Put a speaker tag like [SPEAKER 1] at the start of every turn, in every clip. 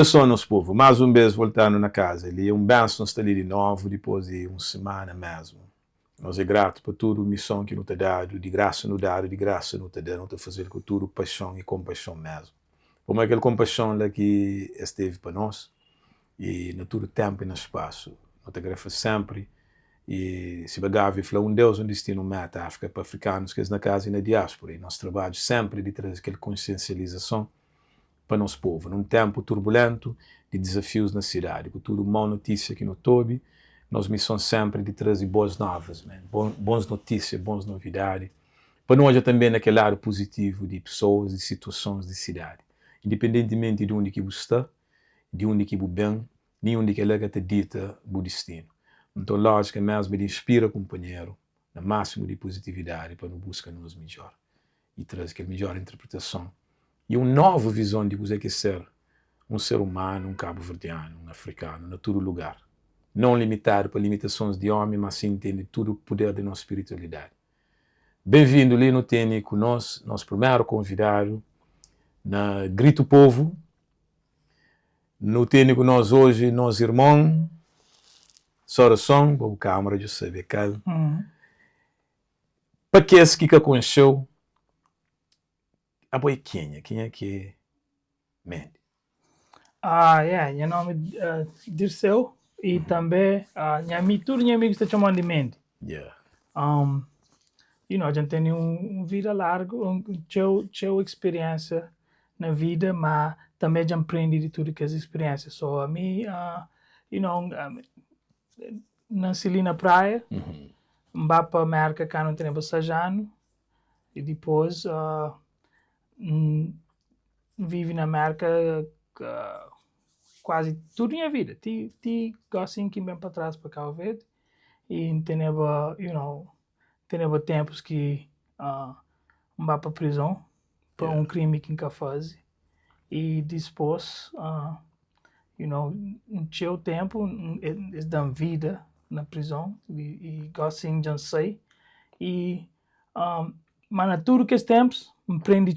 [SPEAKER 1] Só nosso povo, mais uma vez voltando na casa, ele é benção está ali de novo, depois de uma semana mesmo. Nós é grato por tudo a missão que nos tem dado, de graça nos dado, de graça nos tem dado, nos tem fazer com tudo paixão e compaixão mesmo. Como é aquela compaixão lá que esteve para nós, e no todo tempo e no espaço, nos agradeço sempre, e se bagava falar Deus, um destino meta África para africanos que é na casa e na diáspora, e nós trabalhamos sempre de trazer aquela consciencialização para nosso povo, num tempo turbulento de desafios na cidade, com tudo má notícia que no Tobi, nós missões sempre de trazer boas novas, bons notícias, boas novidades, para nós também naquele lado positivo de pessoas, de situações de cidade, independentemente de onde que você está, de onde que você bem, nem onde que ela te dita o destino. Então, lógico, mesmo de inspira companheiro, no máximo de positividade, para nos buscar nos melhor, e trazer aquela melhor interpretação e uma nova visão de você que ser um ser humano, um cabo-verdiano, um africano, em todo lugar. Não limitado para limitações de homem, mas sim entende todo o poder da nossa espiritualidade. Bem-vindo ali no TN conosco, nosso primeiro convidado, na Grito Povo. No TN conosco hoje, nosso irmão, Soração, o câmara de saber calmo. Para que esse que conheceu, a boi quem é que Mendy?
[SPEAKER 2] Meu nome é Dirceu e também todos os amigos estão chamando de Mendy.
[SPEAKER 1] Yeah.
[SPEAKER 2] A gente tem vida larga, uma experiência na vida, mas também já aprendi de tudo que as experiências. So, a mim, nasci ali na praia, vá para a América, cá não tem Sajano, e depois vive na América quase toda a minha vida. Gosto que vem para trás para cá ver e tenho tempos que vá para a prisão por crime que nunca faz e depois no seu tempo eles dão vida na prisão e gosto de sair e mas na tudo que tempos aprendi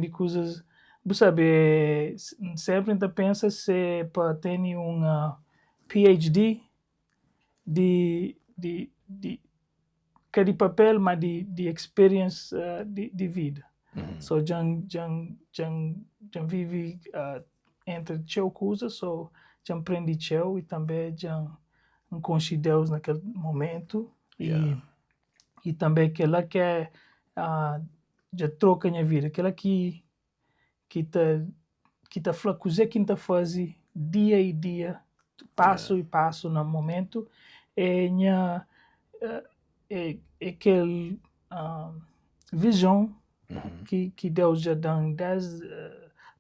[SPEAKER 2] coisas você sabe sempre ainda pensa se para ter PhD de papel mas de experience de vida. So já vive entre teu coisas, so já aprendi teu e também já conheci Deus naquele momento e também aquela que já troca minha vida, aquela que tá coisa que tá faz dia e dia, passo e passo no momento é aquele visão que Deus já dá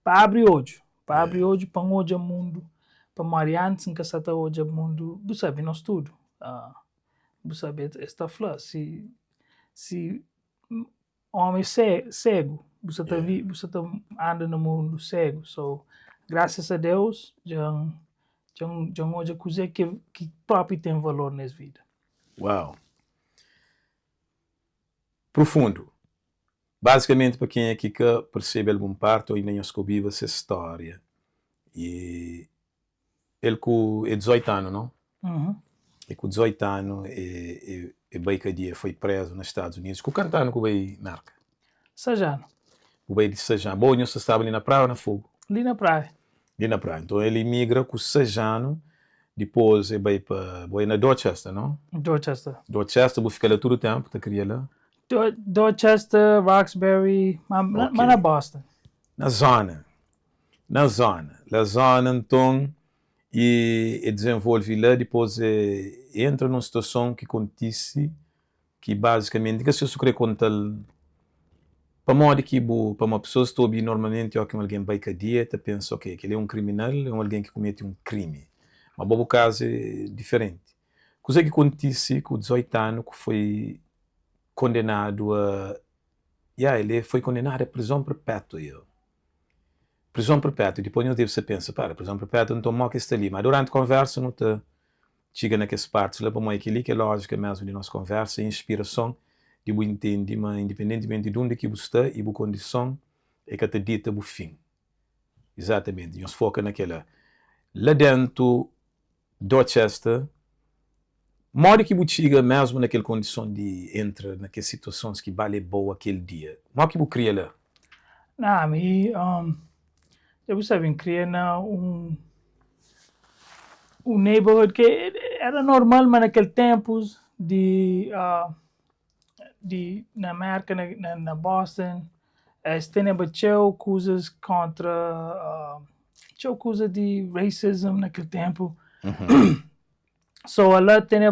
[SPEAKER 2] para abrir olho, para hoje o mundo, para Mariana sem que está hoje o mundo, você sabe nós tudo, você sabe esta flor se homem cego, você tá anda no mundo cego, so graças a Deus já hoje coisa que próprio tem valor nessa vida.
[SPEAKER 1] Uau! Profundo. Basicamente, para quem é que percebe algum parte ou ainda não escobia essa história. E ele com 18 anos, não? E com 18 anos, e bem que dia foi preso nos Estados Unidos. Com quantos anos que vai marca?
[SPEAKER 2] Sajano.
[SPEAKER 1] O bem de Sajano. Bom, você estava ali na praia ou na fogo?
[SPEAKER 2] Ali na praia.
[SPEAKER 1] Ali na praia. Então ele migra com Sajano. Depois ele vai para Dorchester, não?
[SPEAKER 2] Dorchester.
[SPEAKER 1] Dorchester, você fica lá todo o tempo, você queria lá?
[SPEAKER 2] Dorchester, Roxbury, mas na Boston.
[SPEAKER 1] Na zona, então, e desenvolve lá, depois entra numa situação que acontece, que basicamente, que se eu queria contar, para modo que para uma pessoa que está normalmente, que alguém vai cadeia, te pensa, ok, que ele é um criminal, é alguém que comete um crime. Mas o caso é diferente. Coisa que acontece com 18 anos, que foi condenado a... ele foi condenado a prisão perpétua. Prisão perpétua. Depois eu devo pensar, prisão perpétua não tomou que está ali. Mas durante a conversa não te chega naquelas partes. Lá para mim aquilo que é lógica mesmo de nossa conversa, inspiração de você entender, mas independentemente de onde que você está e a condição é que te dita o fim. Exatamente. Nós foca naquela. Lá dentro, Dorchester, mora que você mesmo naquela condição de entrar naquelas situações que vale boa aquele dia. Mas que você cria lá?
[SPEAKER 2] Não, eu sabia, cria um neighborhood que era normal, mas naquele tempos na América, na Boston, tinha coisas contra, tinha coisa de racism naquele tempo. So, lá tinha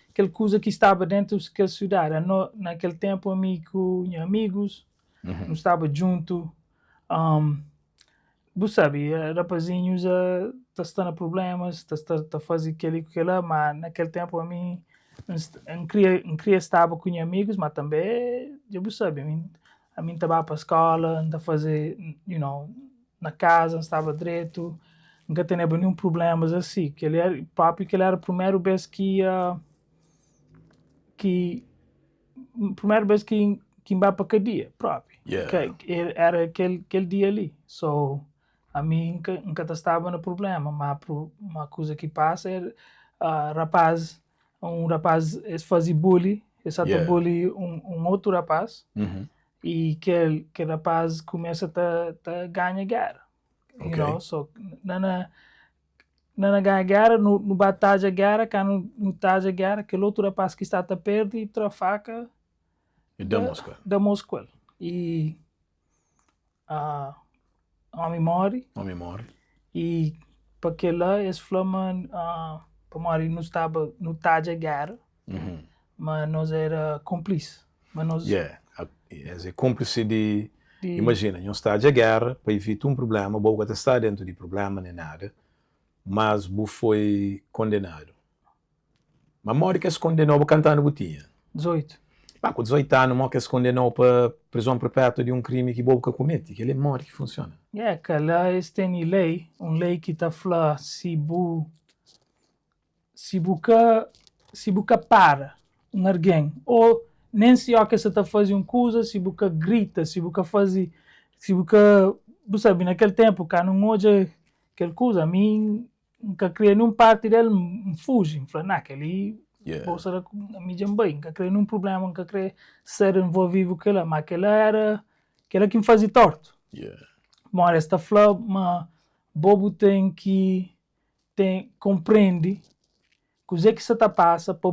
[SPEAKER 2] aquela coisa que estava dentro daquela cidade. Naquele tempo, amigos, não estava junto. Você sabe, rapazinhos tá tendo problemas, tá fazendo aquilo, mas naquele tempo a mim não queria estar com amigos, mas também, você sabe, a mim estava para a escola, não fazer, na casa, não estava direito, nunca tinha nenhum problema assim, que ele era a primeira vez que vai para cadeia próprio.
[SPEAKER 1] Yeah.
[SPEAKER 2] Era aquele dia ali. So, a mim nunca estava no problema, mas uma coisa que passa é um rapaz fazia bullying, bullying um outro rapaz, e que rapaz começa a ganhar guerra. You know, so, não ganha guerra, no batalha guerra, quando não está guerra, aquele outro rapaz que está a perder e trafaca da Moscou. E homem morre. E para que lá, esse flama, para morrer, não estava a guerra, mas nós era cúmplice.
[SPEAKER 1] É cúmplice de... Imagina, não está a guerra para evitar um problema, boa até está dentro de problema nem nada, mas bu foi condenado. Mas morre que se condenou para cantar no botinha.
[SPEAKER 2] 18.
[SPEAKER 1] Com 18 anos, morre que se condenou para prisão perpétua de um crime que boa comete, que ele morre que funciona.
[SPEAKER 2] Que lá tem lei que está falando se buca para alguém, ou nem se que você está fazendo uma coisa, se buca grita, se buca, você sabe, naquele tempo, quando não hoje aquela coisa, a mim nunca criei nenhum parte dele, fuge, fala, naquele, bolsa a mim também, nunca criei nenhum problema, nunca criei ser envolvido com ela, mas aquela era que me fazia torto. Mas esta flor, mas bobo tem que compreende o que você está passa para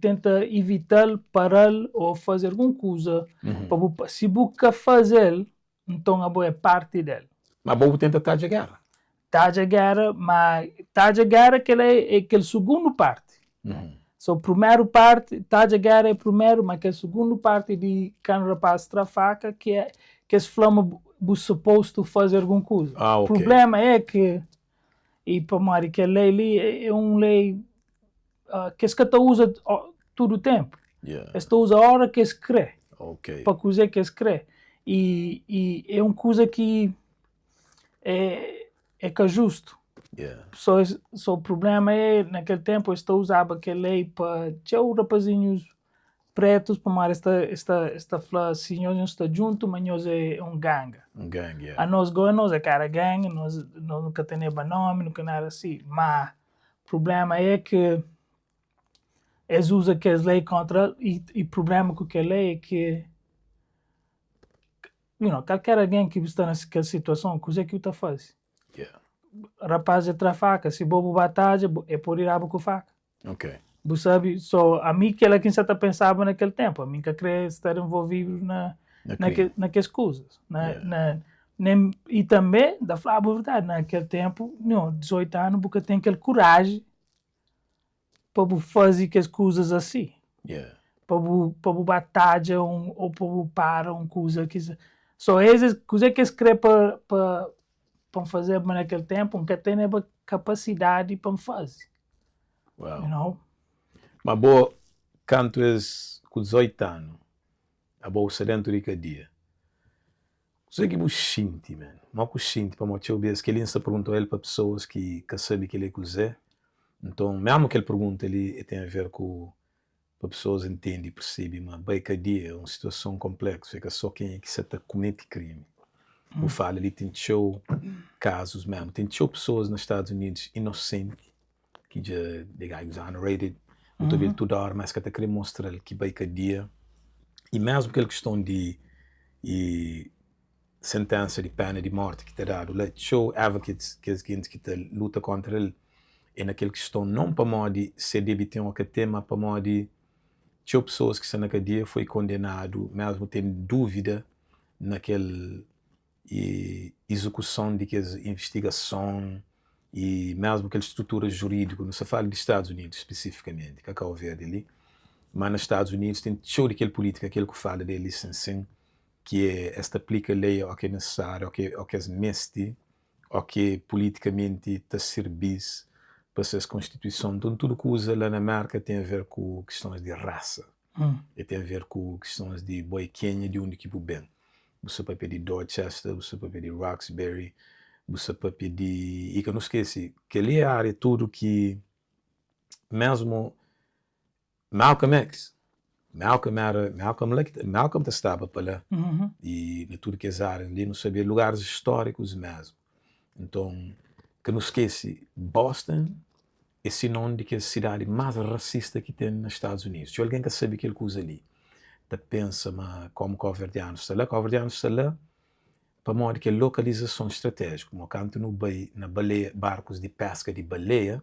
[SPEAKER 2] tentar evitar, parar ou fazer alguma coisa. Se busca fazer, então a boa é parte dele.
[SPEAKER 1] Mas bobo tenta estar de guerra.
[SPEAKER 2] Mas está de guerra que é aquele segundo parte. So, primeiro parte, está de guerra é primeiro, mas que é a segunda parte de quando o rapaz trafaca, que é esse flama suposto fazer alguma coisa. O problema é que, e para Mari, que a lei ali é uma lei que se usa todo o tempo. Esta usa a hora que se crê. Para coisa que se crê. E é uma coisa que é justo. Só o problema é, naquele tempo, eu usava aquela lei para tinha rapazinhos pretos, para mais esta falar assim, nós não estamos juntos, mas nós é um gangue. A nós é cara gangue, nós nunca temos nome, nunca nada assim. Mas o problema é que eles usam aquelas leis contra, e o problema com aquela lei é que, qualquer alguém que está nessa situação, coisa que está fazendo. Rapaz é faca, se bobo batalha, é por ir com faca. Você sabe, a mim que ela quem está pensava naquele tempo, a mim que queria estar envolvido naquelas coisas. E também, da falar a verdade, naquele tempo, 18 anos, porque tem aquela coragem para fazer as coisas assim. Para batalha ou para parar uma coisa que... essas coisas que escreve para fazer naquele tempo, nunca tem a capacidade para fazer.
[SPEAKER 1] Mas boa, quando és com 18 anos, a bolsa dentro de cada dia, o que você sente, man? Mas que sente para mostrar que ele está perguntando ele para pessoas que sabem que ele é cozer. Então, mesmo que ele pergunta, ele tem a ver com para pessoas entendem e percebem, mas bem cada dia é uma situação complexa, é que só quem é que se comete crime. O fala ali tem show casos mesmo. Tem show pessoas nos Estados Unidos inocentes que já de exonerated. O tabel toda hora, mas que até querer mostrar que vai cada dia. E mesmo aquela questão de sentença de pena de morte que está dado, let show advocates que luta contra ele, e naquela questão não para modo se deve ter um tema para modo show pessoas que estão na cadeia foi condenado, mesmo tem dúvida naquela execução de que investigação e mesmo aquela estrutura jurídica, não se fala dos Estados Unidos especificamente, que acaba de ver ali, mas nos Estados Unidos tem show daquela política, aquele que fala deles assim, que é esta aplica a lei ao que é necessário, ao que é meste, ao que politicamente está serviço para essa Constituição. Então tudo que usa lá na América tem a ver com questões de raça, e tem a ver com questões de boiquinha, de onde que bem. Você pode pedir Dorchester, você pode pedir Roxbury, você pode pedir... E que eu não esqueci, que ali é a área tudo que mesmo Malcolm X, Malcolm estava para lá, e de tudo que é áreas ali, não sabia lugares históricos mesmo. Então, que não esquece, Boston é sinônimo de que é a cidade mais racista que tem nos Estados Unidos. Se alguém que sabe aquilo que usa ali, te pensa como Coverdiano está lá, para modo que a localização estratégica, como canto no na baleia, barcos de pesca de baleia,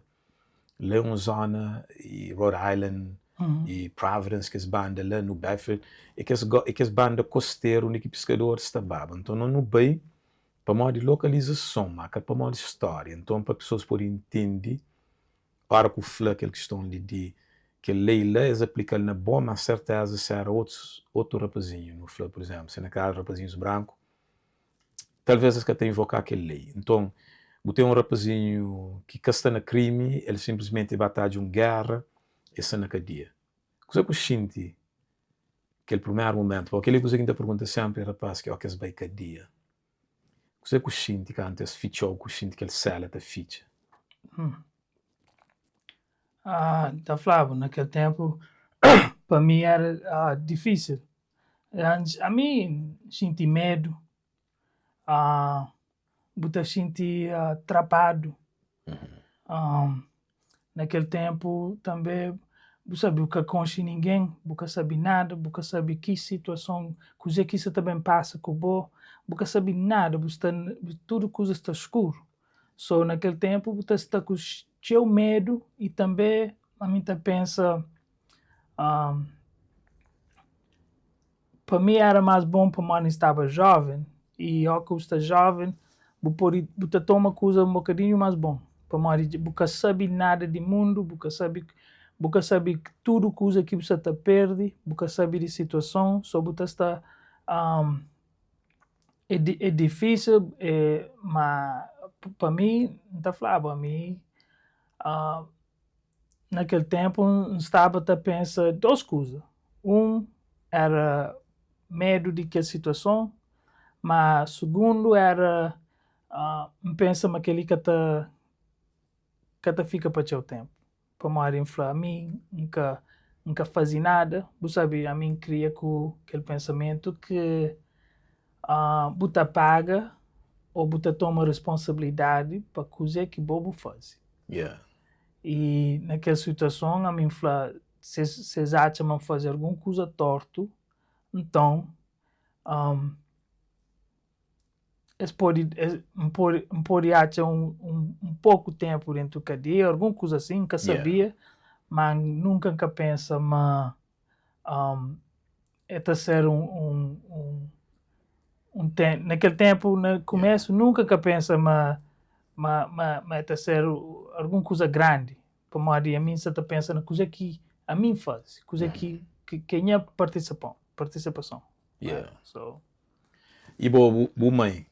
[SPEAKER 1] lá é uma zona, e Rhode Island, e Providence, que é banda lá no Bedford, e que é banda costeira onde que pescadores estavam. Então, não bem para modo de localização, mas para modo de história. Então, para pessoas poderem entender, para que o fla aquela questão de que a lei lá é aplicada na boa, mas certeza se era outro rapazinho no fla, por exemplo, se naquele rapazinhos branco, talvez eles que até invocar aquela lei. Então, tem um rapazinho que está na crime, ele simplesmente batalha uma guerra e está na cadeia. Coisa que eu sinto, aquele primeiro momento, porque aquele coisa que ainda pergunta sempre, rapaz, que é o que vai cadeia. Coisa que eu sinto, que antes fichou, que eu sinto que ele sela da ficha.
[SPEAKER 2] Tá Flávio, naquele tempo, para mim era difícil. A mim, senti medo, eu senti atrapado. Naquele tempo, também, eu sabia o que conhece ninguém, eu sabia nada, eu sabia que situação, coisa que isso também passa com o eu sabia nada, tudo coisa está escuro. So, naquele tempo, eu está com o medo e também a mim pensa, para mim era mais bom para quando estava jovem, e ao que eu estou jovem, eu toma coisa um bocadinho mais bom. Para mim, eu sabe nada do mundo, eu sabe tudo coisa que você está perde, eu sabe de situação, só você está é difícil, mas para mim, não falava, para mim, naquele tempo, estava a pensar duas coisas. Era medo de que a situação, mas segundo era pensa aquele que fica para o seu tempo. Para morrer falar, a mim nunca fazia nada, você sabe, a mim cria com aquele pensamento que você paga ou você toma responsabilidade para coisa que bobo faz.
[SPEAKER 1] Yeah. E
[SPEAKER 2] naquela situação, a mim fala, se vocês acham fazer alguma coisa torto, então eles podem achar um pouco tempo dentro da cadeia, alguma coisa assim, nunca sabia, mas nunca pensa, mas é ser naquele tempo, no começo, nunca pensa, mas é ser alguma coisa grande. Para a mim, você pensa na coisa que a mim faz, coisa que é minha participação.
[SPEAKER 1] Yeah.
[SPEAKER 2] So.
[SPEAKER 1] E boa mãe,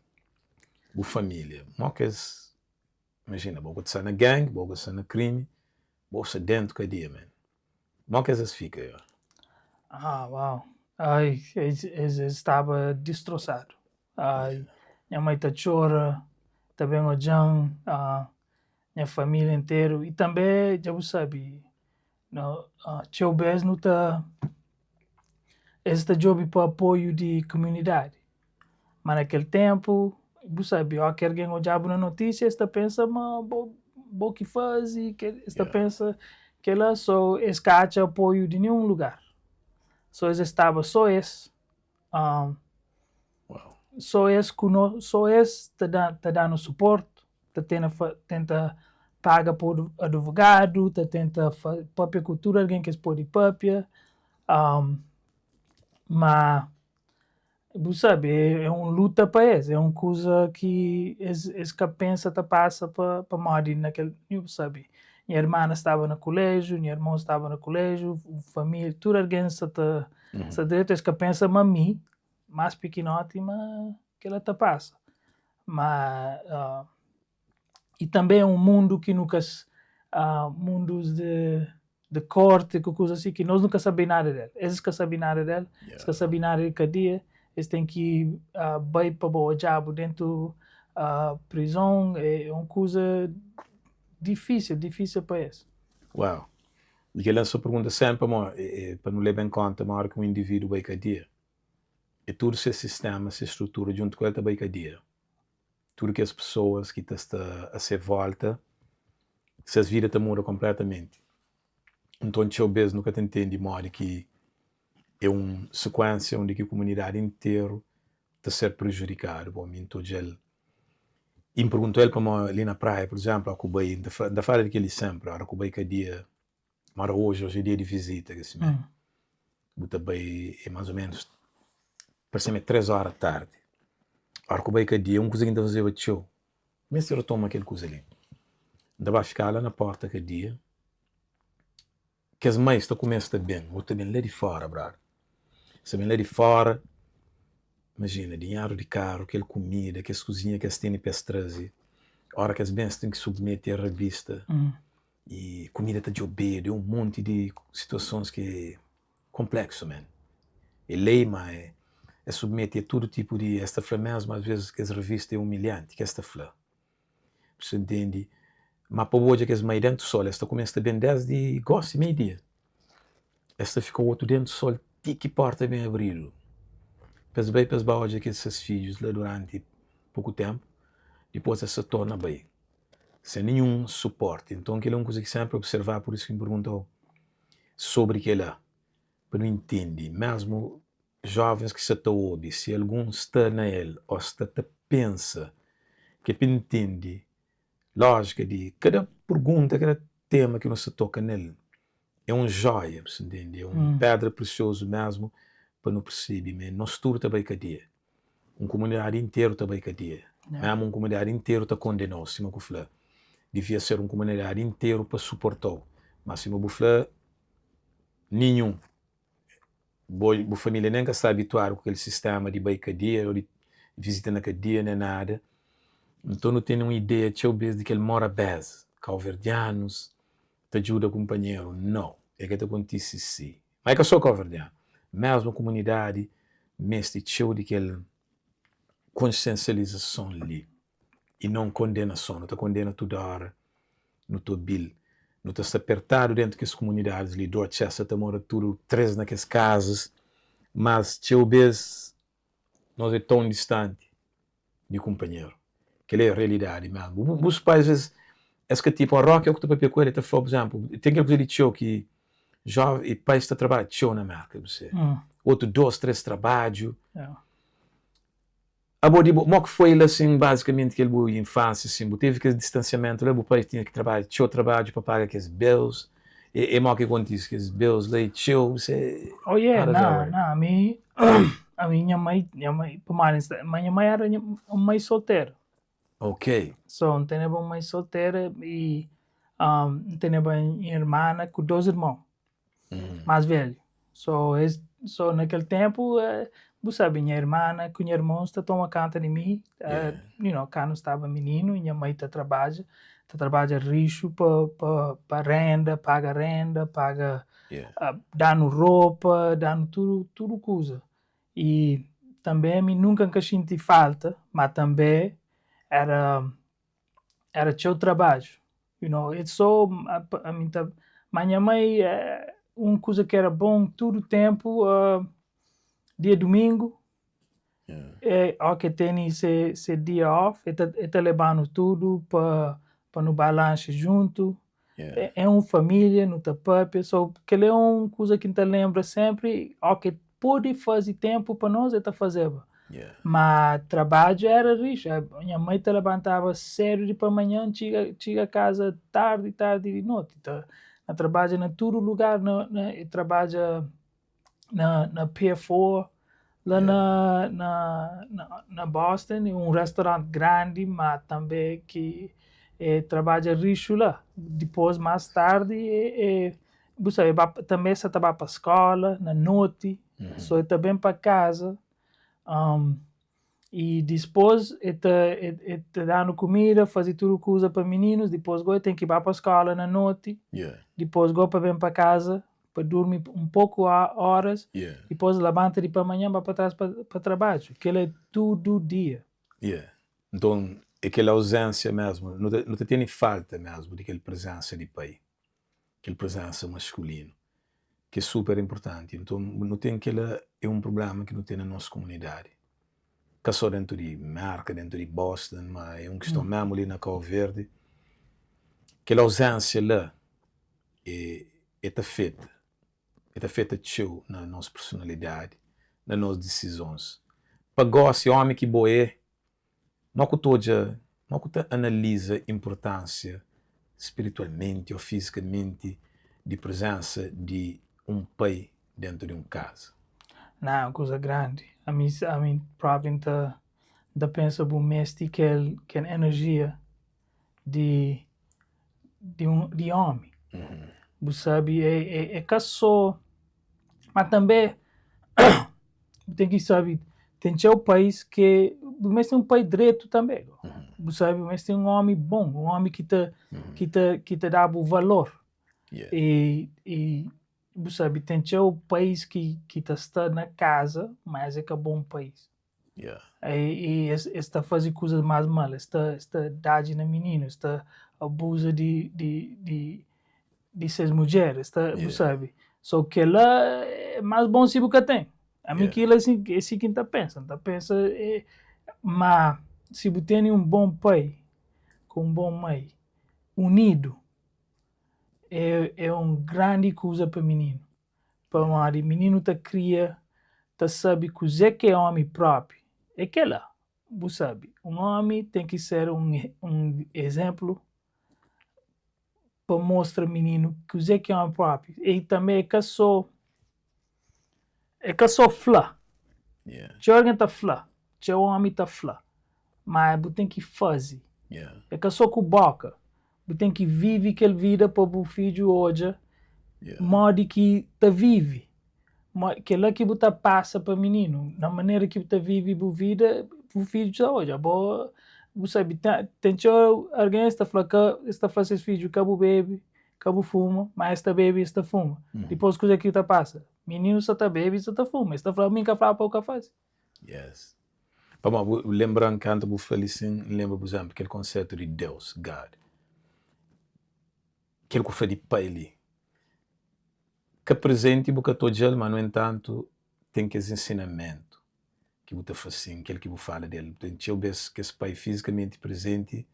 [SPEAKER 1] boa família, mocas, imagina, boa está na gang, boa está na crime, boa está dentro da cadeia, man. Mocas as fica.
[SPEAKER 2] Uau. Ai, estava destroçado. Ai, minha mãe está chora, também o Jean, minha família inteira, e também, já você sabe, tio Bez não está, esse job para apoio de comunidade. Mas naquele tempo, você sabe, que alguém olhava na notícia, esta pensa, mas bo que faz, e esta pensa que ela só escate apoio de nenhum lugar. Só estava só esse. Só esse tá dando suporte, tenta paga por advogado, tenta própria cultura, alguém que pode própria. Mas você sabe, é uma luta para eles, é uma coisa que eles que pensa tá passa para morrer naquele, sabe. Minha irmã estava no colégio, meu irmão estava no colégio, família, tudo alguém está direito, eles que pensa mami, mais pequenote, mas que ela tá passa. Mas e também é um mundo que nunca mundos de corte, coisas assim, que nós nunca sabemos nada dele. Eles que sabem nada dele, eles que sabem nada de cadeia, eles têm que ir bem para o diabo dentro da prisão, é uma coisa difícil para eles.
[SPEAKER 1] Uau! E que lança a pergunta sempre, para não levar em conta, uma hora que um indivíduo vai cadeia. E todo esse sistema, essa estrutura, junto com ele também cadeia. Tudo que as pessoas que estão a ser volta, essas vidas mudam completamente. Então, eu mesmo nunca entendo de modo que é uma sequência onde a comunidade inteira está a ser prejudicada. Bom, então, e me perguntou ele para ali na praia, por exemplo, a Cubai, da fala daquele sempre, a Cubai que é dia, mas hoje é dia de visita, que assim, é mais ou menos, parece-me 3 horas da tarde. A Cubai que é dia, coisa que ainda fazia o show. Mas se eu retomo aquele coisa ali, ainda vai ficar lá na porta que é dia, que as mães estão começando bem, ou também lá de fora, brother. Se vem lá de fora, imagina, dinheiro de carro, aquela comida, aquelas cozinhas que eles têm para trazer. A hora que as bens têm que submeter a revista, e comida está de obedo, um monte de situações que é complexo, man. E lei, mas é submeter todo tipo de, esta flor mesmo, às vezes que as revistas é humilhante, que esta flor. Você entende? Mas para hoje que as mães dentro do sol, esta começa bem desde gosto e meio-dia. Esta ficou outro dentro do sol, que porta bem abrido. Depois bem, hoje que esses filhos lá durante pouco tempo, depois se torna bem. Sem nenhum suporte. Então, aquilo é uma coisa que sempre observar, por isso que me perguntou sobre aquilo lá. Para não entender, mesmo jovens que se estão ouvir, se algum está na ele, ou está pensa, que entende lógica de cada pergunta, cada tema que você toca nele, é uma joia, você entende? É uma pedra preciosa mesmo, para não perceber, mas nós tudo também cadeia. Uma comunidade inteira também cadeia. Mesmo uma comunidade inteira está condenada, se não falar. Devia ser uma comunidade inteira para suportar. Mas se não falar, nenhum. A família nem está habituada com aquele sistema de bem cadeia, ou de visita na cadeia, nem nada. Então não tem uma ideia, de que ele mora bem, calverdianos, te ajuda companheiro. Não, é que te acontece sim. Mas é que eu sou calverdiano. Mesmo a comunidade, mestre, tchau de aquela consciencialização ali. E não condenação, não te condena toda hora, no teu bil. Não te apertado dentro das comunidades ali, do acesso a mora tudo, 3 naquelas casas, mas tchau vez, nós é tão distante de companheiro. Que é a realidade mesmo. Os pais, às vezes, esse que tipo, a rock é o que tu papel com ele, por exemplo, tem que dizer tchau que jovem e pais está trabalhando tchau na marca, você. Outro 2, 3 trabalho. Mo que foi assim, basicamente, que ele infância, assim, teve aquele distanciamento, o pai tinha que trabalhar, tchau trabalho para pagar aqueles bills, e mo que acontece, aqueles bills, lá, tchau, você...
[SPEAKER 2] Oh, yeah, não, a minha mãe, minha mãe era uma mãe solteira.
[SPEAKER 1] Ok.
[SPEAKER 2] So, não tinha uma mãe solteira e tinha uma irmã com 2 irmãos, mais velhos. So, naquele tempo, você sabe, minha irmã com minha irmã está tomando conta de mim, quando estava menino, minha mãe trabalha rico para renda, paga dando roupa, dando tudo coisa. E também a mim nunca senti falta, mas também era seu trabalho. It's so, mas minha mãe, uma coisa que era bom todo o tempo, dia domingo, que tem esse dia off, tá levando tudo para no balanço junto. É uma família, não tá própria, só que é uma coisa que te lembra sempre, que pode fazer tempo para nós, tá fazendo. Mas trabalho era rico. Minha mãe te levantava cedo de manhã, chega a casa tarde de noite. Então, ela trabalha em todo lugar, trabalha na Pier 4, lá na Boston, um restaurante grande, mas também que trabalha rico lá. Depois, mais tarde, você também você estava para a escola, na noite, só também para casa. E depois, te dando comida, fazer tudo coisa para meninos, depois tem que ir para a escola na noite, depois para vir para casa, para dormir um pouco horas, depois levanta de manhã para trás para trabalho. Aquilo é todo dia.
[SPEAKER 1] Então, aquela ausência mesmo, não te tem falta mesmo daquela presença de pai, aquela presença masculina, que é super importante. Então, não tem aquela, é um problema que não tem na nossa comunidade. Que só dentro de marca, dentro de Boston, mas é uma questão mesmo ali na Cabo Verde. Aquela ausência lá é feita na nossa personalidade, nas nossas decisões. Para esse homem que boé, não que analisa a importância espiritualmente ou fisicamente de presença de um pai dentro de uma casa.
[SPEAKER 2] Não, é uma coisa grande. A mim provavelmente pensa bom mestre que é energia de homem. Você sabe, é que só, mas também tem que saber, tem um país que é um país direito também. Você sabe, mas tem um homem bom, um homem que te dá o valor. E você sabe, tem um país que está na casa, mas é que é bom país. E está fazendo coisas mais malas, está dando na menina, está abusa de essas mulheres, você sabe. Só que lá é mais bom se você tem. A mim que é assim que está pensando, mas se você tem um bom pai, com um bom mãe, unido, é uma grande coisa para o menino. Para o menino cria, sabe que é homem próprio. É que lá, você sabe, um homem tem que ser um exemplo para mostrar ao menino que é homem próprio. E também é que só flá. Se alguém está flá, se o homem está flá, mas você tem que fazer. É que só com boca. Você tem que viver aquela vida para o filho hoje, modo que você vive. Que lá que você passa para o menino, na maneira que você vive a vida, o filho de hoje. Você sabe, tem alguém que está falando seus filhos, cabo bebe, cabo fuma, mas esta bebe, esta fuma. Depois coisa que você passa. Menino só está bebe, só está fuma. Está falando, minha fala para o que faz.
[SPEAKER 1] Vamos lembrando que antes eu falei assim, lembra, por exemplo, aquele conceito de Deus, God. Aquele que foi de pai ali. Que presente porque todo dia, mas no entanto tem que esse ensinamento que você faz assim, aquele que você fala dele. Então, eu vejo que esse pai fisicamente presente,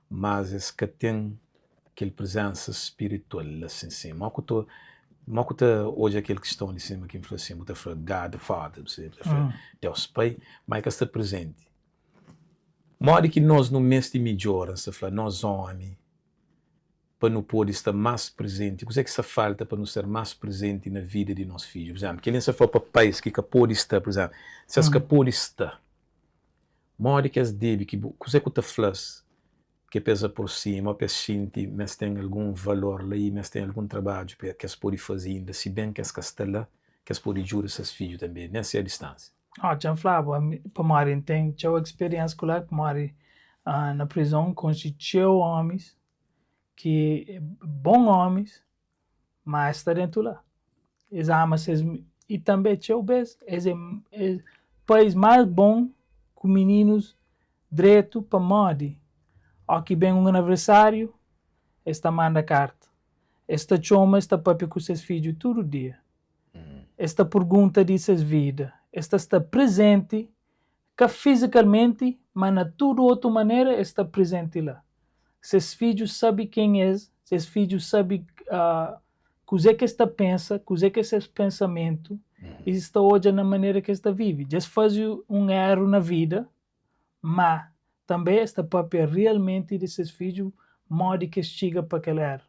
[SPEAKER 1] mas esse que tem aquela presença espiritual assim, sim. Mas que hoje aquele que estão ali em cima que fala assim, você fala God, Father, você fala Deus Pai, mas que está presente. Modo que nós no mês de melhor, você fala nós homens, para não poder estar mais presente. O que é que isso falta para não ser mais presente na vida de nossos filhos? Por exemplo, que ele não fala para pais que pode estar, por exemplo, se as que pode estar, modo que as dele, que o que é que tu falas, que pesa por cima, que sente, mas tem algum valor lá, mas tem algum trabalho que as pode fazer ainda, se bem que as está lá, que as pode ajudar seus filhos também, nessa distância.
[SPEAKER 2] Já falava, para Mari, tem uma experiência com ela, para Mari, na prisão, com homens, que bons homens, mas está dentro lá. Eles amam e também o beijo. É o país mais bom com meninos direto para Modi. Aqui vem um aniversário, esta manda carta. Esta chama, esta papi com seus filhos todo dia. Esta pergunta de suas vidas. Esta está presente que fisicamente, mas na tudo outra maneira está presente lá. Seus filhos sabem quem é, seus filhos sabem o que está pensa, o que é seu pensamento, e está hoje na maneira que está vive. Já faz um erro na vida, mas também está papel realmente de seus filhos modo que chega para aquele erro.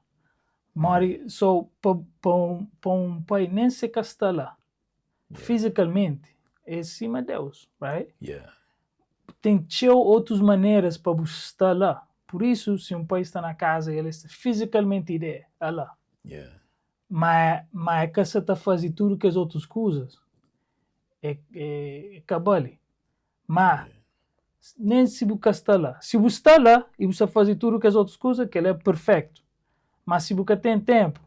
[SPEAKER 2] So, para um pai nem se está lá, fisicamente, é cima de Deus, right?
[SPEAKER 1] Yeah.
[SPEAKER 2] Tem outras maneiras para estar lá. Por isso, se um pai está na casa, ele está fisicamente lá.
[SPEAKER 1] Yeah.
[SPEAKER 2] Mas a casa está fazendo tudo que as outras coisas. É cabale. Mas nem se você está lá. Se você está lá e você faz tudo que as outras coisas, que ele é perfeito. Mas se você tem tempo,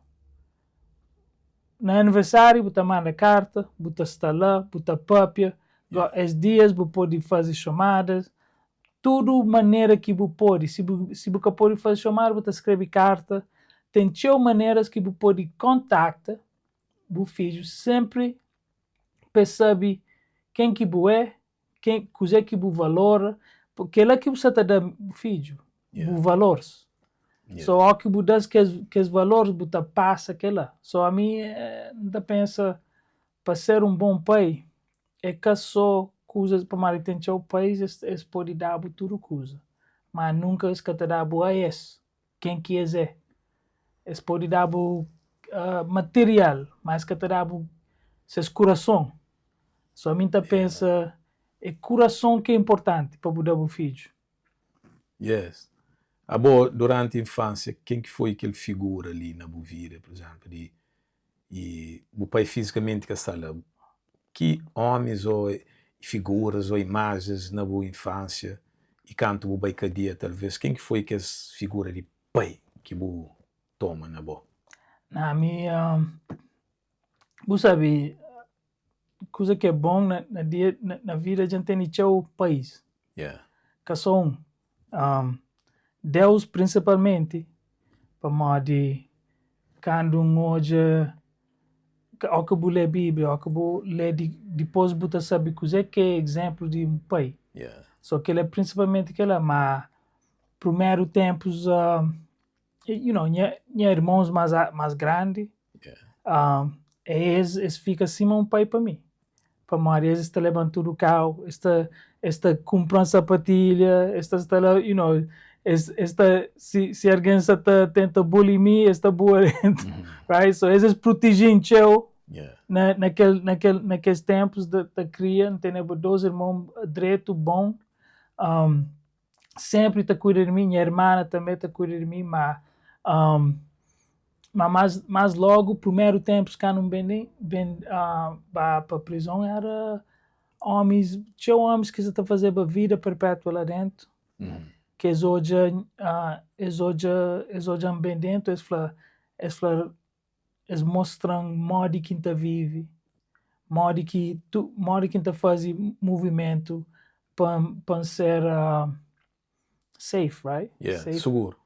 [SPEAKER 2] no aniversário, você manda carta, você está lá, você papia, os dias você pode fazer chamadas, tudo maneira que você pode. Se você pode fazer chamada, você escreve carta. Tem maneiras que você pode contactar o filho sempre percebe quem que você é, coisa que você valora, porque é lá que você está dando filho, os valores. Só que você dá que os valores você passa aquela. Só a mim não pensa para ser um bom pai é que só coisas para manutenção o país é pode dar tudo coisa, mas nunca é que te dá a esse quem que é pode dar material, mas que te dá seu coração. Só a mim pensa é coração que é importante para mudar o filho.
[SPEAKER 1] Yes. Durante a infância, quem que foi aquele figura ali na sua vida, por exemplo, e o pai fisicamente que está lá? Que homens ou figuras ou imagens na sua infância e canto o pai dia, talvez, quem que foi que essa figura de pai que você toma na boa?
[SPEAKER 2] Na minha, você sabe, coisa que é bom na vida a gente tem o país.
[SPEAKER 1] Yeah.
[SPEAKER 2] Que são Deus principalmente, para modo quando hoje ao que você lê a Bíblia, ao que você lê depois você sabe que é exemplo de um pai.
[SPEAKER 1] Yeah.
[SPEAKER 2] Só que ele é principalmente aquela, mas primeiro tempos, minha irmãos mais grandes, eles ficam acima um pai para mim. Para Maria, eles estão levando tudo o carro, está comprando sapatilha, está se alguém tenta bullying me, está bullying, right? So eles protegem eu naqueles tempos da criança, tem 2 irmãos direito bom, sempre está cuidando de mim, minha irmã também está cuidando de mim, mas logo, primeiro tempo, que não bem para a prisão, era tinha homens que estão fazendo a vida perpétua lá dentro, que eles hoje bem dentro, eles mostram modo que está vive, modo que está fazendo movimento para ser safe, right?
[SPEAKER 1] Yeah.
[SPEAKER 2] Safe.
[SPEAKER 1] Seguro,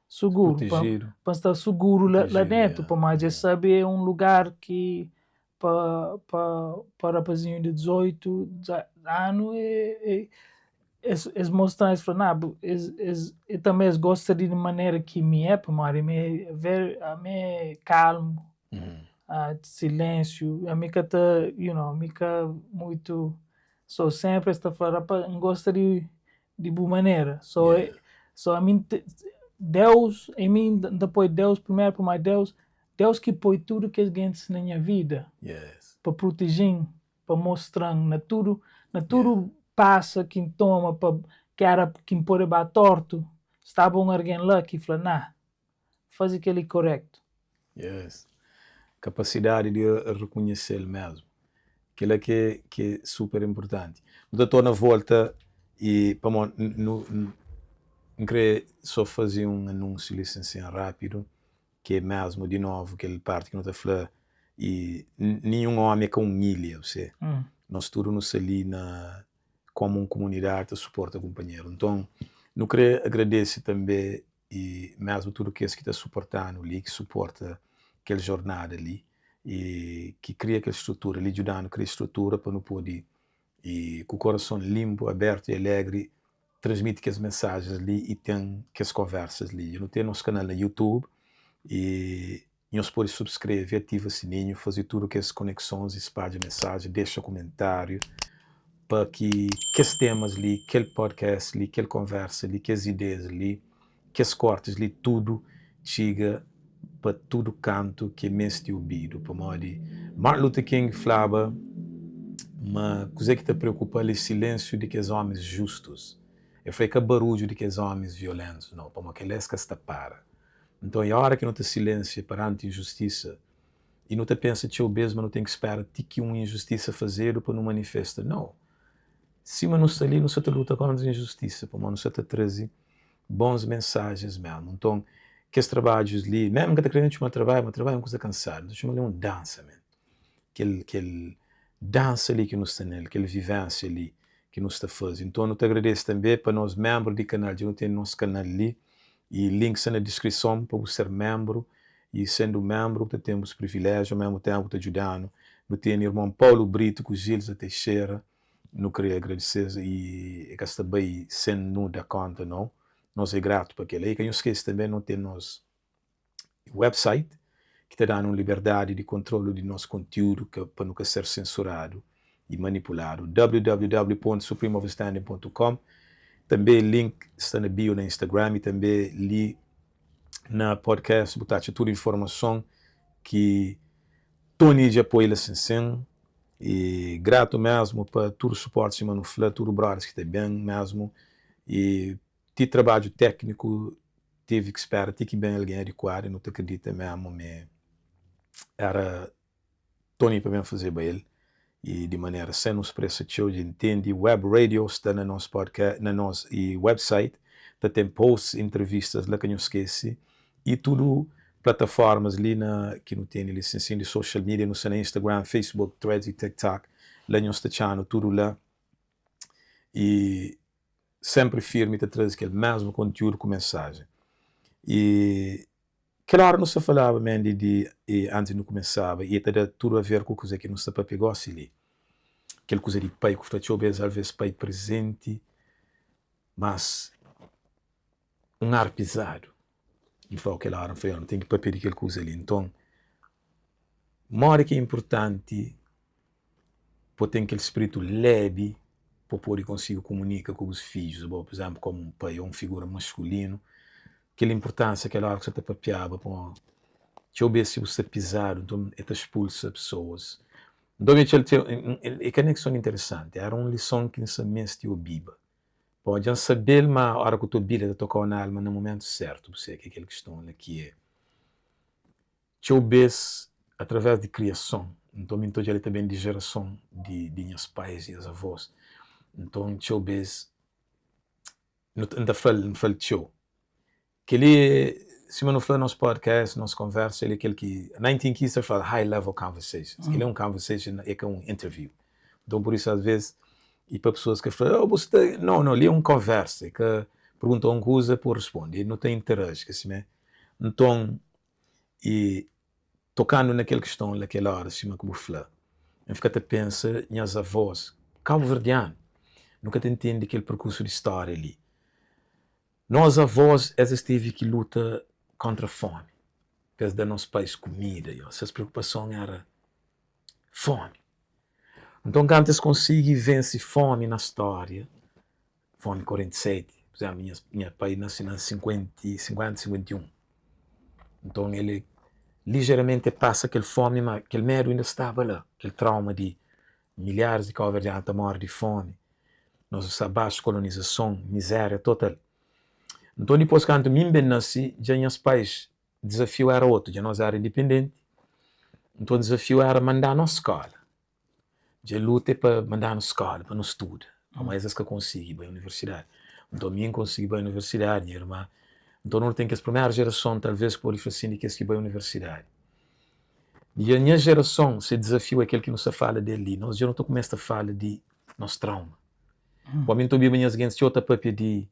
[SPEAKER 2] para estar seguro lá dentro, para mais saber um lugar que para rapazinho de 18 anos eles mostram isso, eles também gostam de maneira que me é, para mais me calmo, silêncio, a mim que tá, muito, só sempre está falando, gosta de boa maneira, só a mim Deus, em mim, depois Deus, primeiro para mais Deus que põe tudo que gente na minha vida, para proteger, para mostrar, na tudo passa, quem toma, que era quem pode bater torto, estava alguém lá que fala, faz aquele correto.
[SPEAKER 1] Yes. Capacidade de reconhecer mesmo. Aquilo que é super importante. Eu estou na volta e, não queria só fazer um anúncio licenciado rápido, que é mesmo, de novo, aquele parte que não está falando, e nenhum homem é com ilha, você. Nós todos nos ali como uma comunidade, suporta o companheiro. Então, não queria agradecer também, e mesmo tudo que está suportando ali, que suporta aquela jornada ali, e que cria aquela estrutura ali, ajudando a criar estrutura para não poder e com o coração limpo, aberto e alegre, transmite que as mensagens ali e tem que as conversas ali. Eu não tenho nosso canal no YouTube e nós podemos subscrever, ativa o sininho, fazer tudo que as conexões, espalha mensagem, deixa comentário, para que os temas ali, aquele podcast ali, aquele conversa ali, que as ideias ali, que as cortes ali, tudo chega para todo canto que é mês de ouvido. Para modo Martin Luther King falava, uma coisa que te preocupa é o silêncio de que os homens justos. Eu falei que é barulho de que os homens violentos, não, para que eles que se para. Então, a hora que não te silência perante injustiça, e não te pensa que eu mesmo não tenho que esperar que uma injustiça fazer para não manifesta. Não. Se não está ali, não se te luta contra a injustiça, para não se te trazer bons mensagens mesmo. Então, que os trabalhos ali, mesmo que te crente um trabalho é uma coisa cansada, deixa eu um dança, man. Aquele dança ali que nos está nele, aquela vivência ali que nos está fazendo. Então, eu te agradeço também para nós membros do canal, eu tenho nosso canal ali, e links na descrição para você ser membro, e sendo membro, você temos privilégio, ao mesmo tempo, te ajudando. Eu tenho o irmão Paulo Brito, com o Gilles Teixeira, não queria agradecer, e que está bem sendo da conta, não? Nós é grato para aquele. E que não esqueça também, não tem nosso website, que te dá uma liberdade de controle do nosso conteúdo, que, para nunca ser censurado e manipulado. www.supremeoverstanding.com. Também link está na bio na Instagram e também ali na podcast, botar toda a informação que Tony já apoia sem. E grato mesmo para todo o suporte que no Flá, todo o brothers que está bem mesmo. E de trabalho técnico, tive que esperar, tive que bem alguém adequado, não te acredita mesmo, mas era Tony para mim fazer para ele. E de maneira sem nos preço de entende, web radio está na nosso podcast, na nosso website, tem posts, entrevistas lá que não esqueci, e tudo plataformas ali que não tem licença de social media, no seu Instagram, Facebook, Threads e TikTok, lá não está chano, tudo lá. E sempre firme te traz aquele mesmo conteúdo com mensagem. E claro, não se falava mesmo antes não começava, e tem tudo a ver com coisa que não se pegou ali. Aquela coisa de pai, que o às vezes pai presente, mas um ar pesado. E foi aquela hora, não tem que pedir aquela coisa ali. Então, mora que é importante, para ter aquele espírito leve, para poder conseguir comunicar com os filhos, por exemplo, como um pai ou uma figura masculino, aquela importância, aquela hora que você está papiava, deixa eu ver se você é pisado, então ele expulsa pessoas. Então, é conexão interessante, era uma lição que nessa mês de Obiba. Pode saber, mas a hora que tu bilha tocar na alma no momento certo, você que é aquela questão aqui é. Deixa eu ver através de criação. Então, então já também de geração de minhas pais e as avós. Então, deixa eu ver, não falo tchau. Que ele, se não for nosso podcast, nossa conversa, ele é aquele que, 19 fala high level conversations. Ele é um conversation, é um interview. Então, por isso, às vezes, e para pessoas que falam, você não, ele é uma conversa, que perguntam uma coisa, por responder, não tem interesse, assim, né? Então, e tocando naquela questão, naquela hora, assim, como falar, eu fico até pensar, minhas avós, cabo-verdiano, nunca te entende aquele percurso de história ali. Nós avós, essas teve que lutar contra a fome, porque da nosso país comida, essas preocupações era fome. Então, quando eles conseguem vencer fome na história, fome 47, por exemplo, minha pai nasceu em 51. Então, ele ligeiramente passa aquele fome, mas aquele medo ainda estava lá, aquele trauma de milhares de cabo-verdianos a morrer de fome, nossa baixa colonização, miséria total. Então, depois, quando eu nasci, já meus pais, o desafio era outro, já nós era independente. Então, o desafio era mandar na escola. Já lutei para mandar na escola, para não estudar. Mas é que eu consegui ir para a universidade. Então, eu consegui ir para a universidade, minha irmã. Então, não tem que a primeira geração, talvez, por isso assim, que ir para a universidade. E a minha geração, esse desafio é aquele que não se fala dele. Nós já não começamos a falar de nosso trauma. Para mim, também, minhas gente, eu estou para pedir,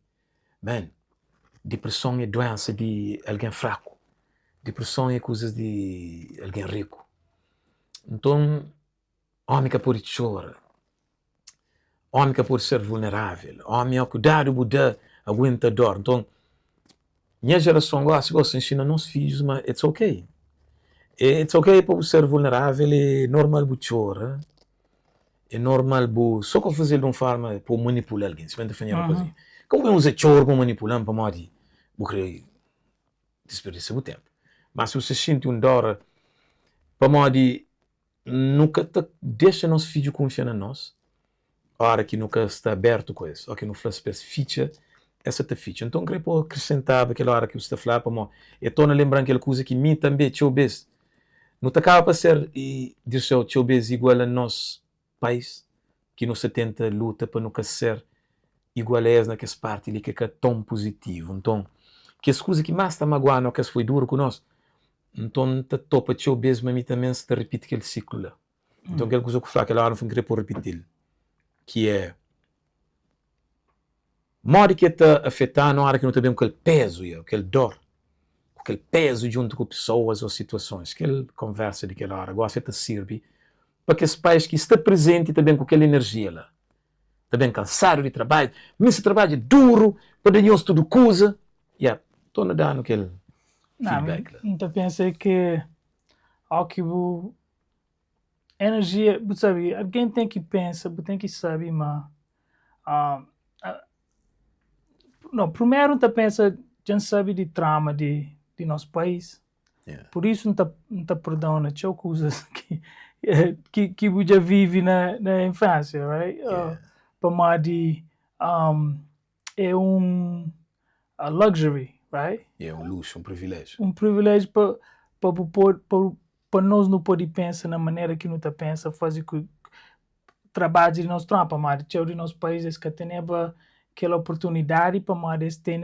[SPEAKER 1] depressão é doença de alguém fraco. Depressão é coisas de alguém rico. Então, homem que por chora. homem que pode ser vulnerável, homem cuidado Buda aguenta dor. Então minha geração gosta de ensinar nossos filhos, mas it's okay. It's okay para ser vulnerável, é normal para chorar, é normal para só que fazer de uma forma para manipular alguém, se bem definir coisa. Como vamos a chorar para manipular, para morrer, porque desperdiça o tempo. Mas se você sente dor, para morrer, nunca deixa nosso filho confiar em nós, a hora que nunca está aberto com isso, ou que não faz ficha, essa te ficha. Então, eu queria acrescentar aquela hora que você está falando, para morrer, eu estou lembrando aquela coisa que mim também, tio Bess, não te acaba para ser, e diz o tio Bess igual a nosso país, que não se tenta luta para nunca ser igual a essa naquela parte ali que é tão positivo. Então, que as coisas que mais está magoando, que foi duro com nós, então te topa tio Bess, mas também se te repite aquele ciclo lá. Então, aquela coisa que eu falo, aquela hora não foi querer por repetir, que é morre que está afetando na hora que não tem bem aquele peso, aquele dor, aquele peso junto com pessoas ou situações, aquela conversa daquela hora, gosta de servir para que os pais que estão presentes também com aquela energia lá, também cansado de trabalho, mas esse trabalho é duro, para nós tudo coisa, estou dando aquele feedback lá.
[SPEAKER 2] Então pensei que o energia, sabe, alguém tem que pensar, tem que saber, mas não, primeiro não pensa, a gente sabe de trauma de nosso país, por isso não perdona, tinha coisas que você vive na infância, right? Para mais de é luxury, right?
[SPEAKER 1] É luxo, privilégio.
[SPEAKER 2] Privilégio para nós não poder pensar na maneira que não pensa, fazer que trabalho de nosso trampo, mas tinha de nosso país que tem aquela oportunidade para mais ter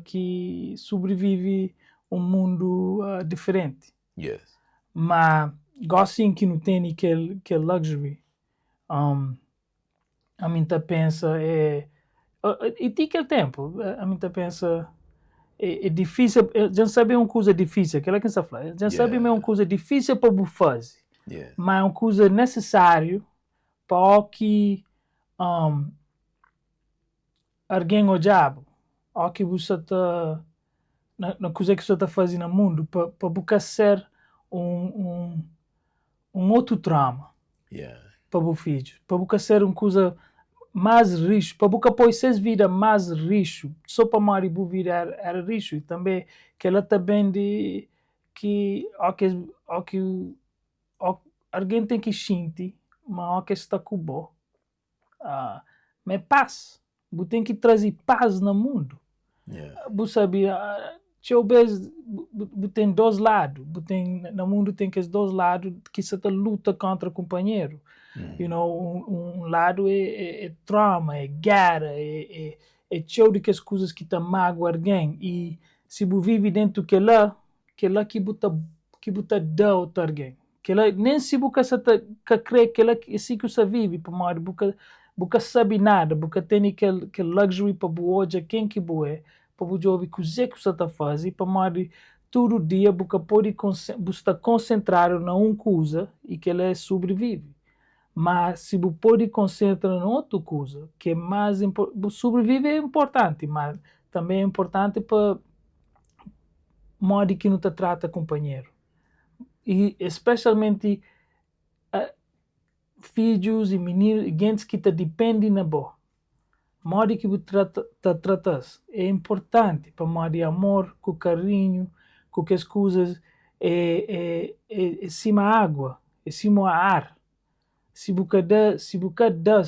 [SPEAKER 2] que sobrevive mundo diferente.
[SPEAKER 1] Yes.
[SPEAKER 2] Mas gosto que não tem aquele luxury. A mim pensa e tem aquele tempo. A mim pensa é difícil. Já sabe uma coisa difícil, aquela que você fala. Já sabe uma coisa difícil para fazer, mas é uma coisa necessária para que alguém o diabo, ou que você está na coisa que você está fazendo no mundo para buscar ser um outro trauma para o filho, para buscar ser uma coisa mais rico, para buscar pôr suas vidas mais rico, só para Mari virar era rico, e também que ela também de que alguém tem que sentir, mas que está com bom, mas paz, você tem que trazer paz no mundo. Você sabe, talvez tem dois lados, no mundo tem que dois lados que você luta contra o companheiro. You know, um lado é trauma, é guerra, é cheio de as coisas que te magoam alguém, e se você vive dentro que lá que você dá a alguém, que lá nem se você crê que lá assim que você vive, para mais você sabe nada, você tem aquele luxury para hoje quem que é, para você ouvir coisa que você está fazendo, para mais todo dia você pode estar concentrado na uma coisa e que ela sobrevive. Mas se você pode concentrar em outra coisa, que é mais importante, sobreviver é importante, mas também é importante para modo que não te trata companheiro. E especialmente filhos e meninos, gente que te dependem na boa. Modo que você tratas é importante para modo amor, com carinho, com que as coisas é cima água, é cima ar. Se você dá,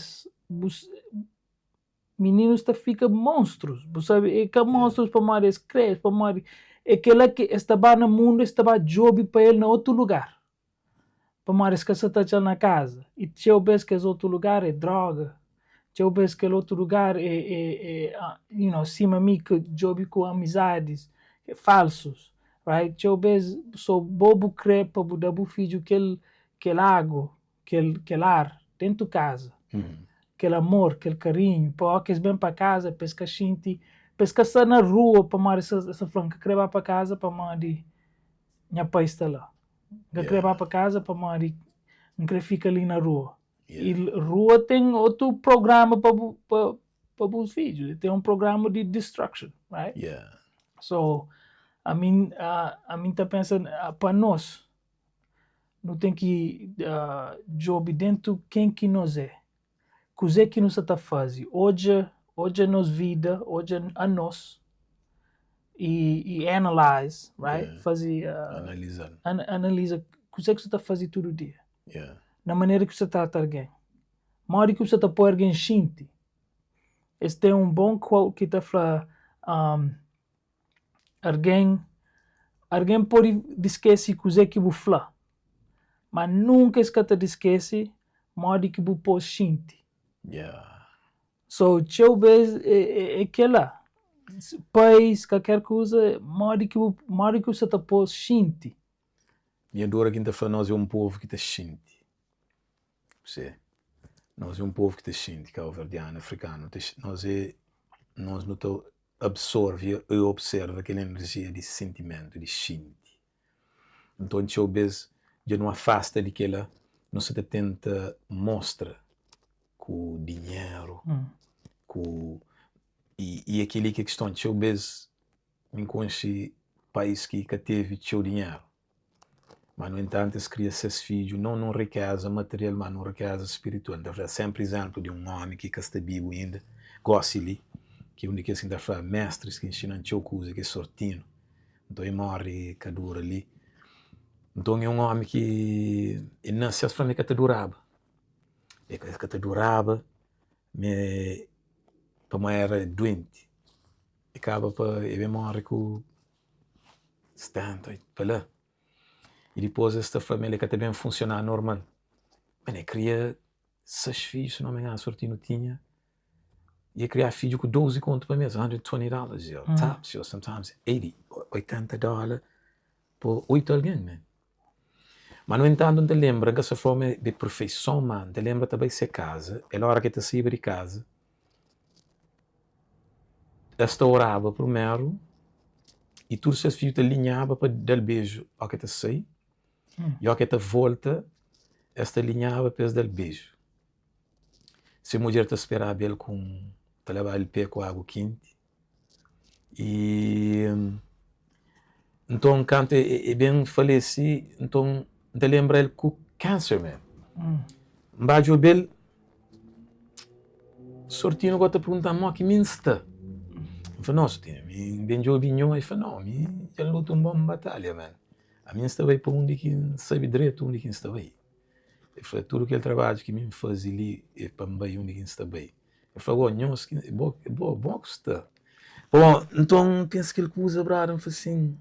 [SPEAKER 2] meninos ficam monstros, você sabe, é que monstros para mais crescer, para mais é aquela que estava no mundo, estava job para ele em outro lugar, para mais que você está na casa, e tinha vez que esse outro lugar é droga, tinha vez que outro lugar cima mim que job com amizades falsos, right? Tinha vez só bobo crê para dar o filho que água, que ar dentro de casa, aquele amor, aquele carinho, para que bem para casa, pesca xinti, pesca está na rua, para mar essa franca, creva para casa, para mar de minha pai está lá, creva para casa, para mar de não fica ali na rua, E rua tem outro programa para os filhos. Tem um programa de destruction, right?
[SPEAKER 1] Yeah.
[SPEAKER 2] So, a mim tá pensando, para nós, não tem que job dentro quem que nós é. Coisa que nós está fazendo. Hoje é nossa vida, hoje é a nós. E analyze, right?
[SPEAKER 1] Yeah.
[SPEAKER 2] Fazer... analisa coisa que você está fazendo todo dia.
[SPEAKER 1] Yeah.
[SPEAKER 2] Na maneira que você trata alguém. Mas que você está por alguém sente. Este é um bom quote que está falando alguém pode esquecer coisa que você fala. Mas nunca esquece de esquecer mas que você pode sentir.
[SPEAKER 1] Yeah.
[SPEAKER 2] So, teu vez é aquela. Pais, qualquer coisa, mas que você está pode sentir.
[SPEAKER 1] Minha dor aqui está falando, nós é um povo que te sente. Você. Nós é um povo que te sente, cabo-verdiano, africano. Nós não absorve e observa aquela energia de sentimento, de sente. Então, eu vejo, já não afasta daquela, não se tenta mostrar com o dinheiro, e aquele que é questão, eu vejo, me conhece país que teve seu dinheiro. Mas, no entanto, eles criam seus filhos, não numa riqueza material, mas numa riqueza espiritual. Então, sempre exemplo de um homem que está vivo ainda, gosta ali, que é um que assim, mestres que ensinam teu coisa, que é sortino. Então, ele morre, cadura ali. Então, é um homem que nasceu para mim que te durava. E que te durava, para mim era doente. E acaba para ele morre com 70, para lá. E depois esta família que também funciona normal. Mas ele cria 6 filhos, se não me engano, a sorte não tinha. E ele cria filho com 12 contos para mês, $120. Tops, sometimes $80 por 8 alguém, man. Mas, no entanto, não te lembra que essa forma de perfeição, man, te lembra também se casa, é a hora que te saía de casa, esta orava primeiro, e todos os seus filhos te alinhavam para dar beijo ao que te saía. E ao que te volta, esta alinhava para dar beijo. Se a mulher te esperava ele te levava ele pé com água quente. E então, quando ele bem faleci, então te lembra ele com câncer, man. Embaixo dele, sortindo agora te perguntar, mas que minsta? Eu falei, não, sortindo, bem de opinião, ele falou, não, já luta uma boa batalha, man. A minha estava aí para onde que sabe direito onde que estava aí. Eu falei, tudo aquele trabalho que me faz ali é para me onde que estava aí. Eu falei, oh, não, é bom que está. Bom, então, penso que ele usa, brother, eu falei assim,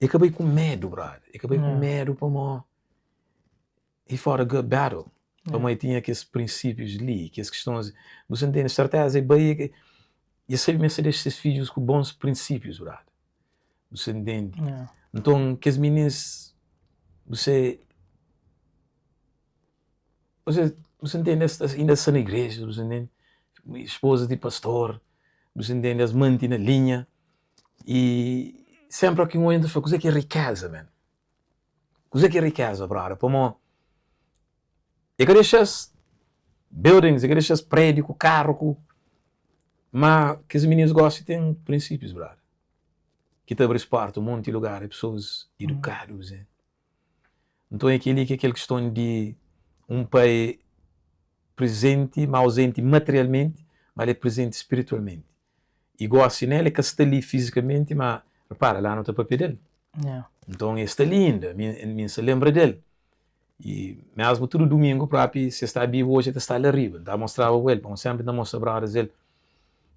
[SPEAKER 1] eu acabei com medo, brother. Eu acabei com medo para mim. E fora a good battle. Para mim tinha aqueles princípios ali, aquelas questões, você entende, certeza, e eu sei me ser esses filhos com bons princípios, brother. Você entende? Então, que as meninas, você entende, ainda são na igreja, você entende? Esposa de pastor, você entende, as mantêm na linha, e sempre aqui um entra e fala, coisa que é riqueza, man. Coisa que é riqueza, brother. Para mim, eu quero deixar buildings, eu quero deixar prédio, com carro, mas que as meninas gostam têm princípios, brother. Que te abre espaço, um monte de lugar, pessoas educadas. Então é aquela questão de um pai presente, mas ausente materialmente, mas ele é presente espiritualmente. E gosta nele, que está ali fisicamente, mas repara, lá não está papel dele. Então ele está ali ainda, me se lembra dele. E mesmo todo domingo, próprio, se está vivo hoje, ele está ali arriba. Está a mostrar a ele, como sempre, não mostra para ele.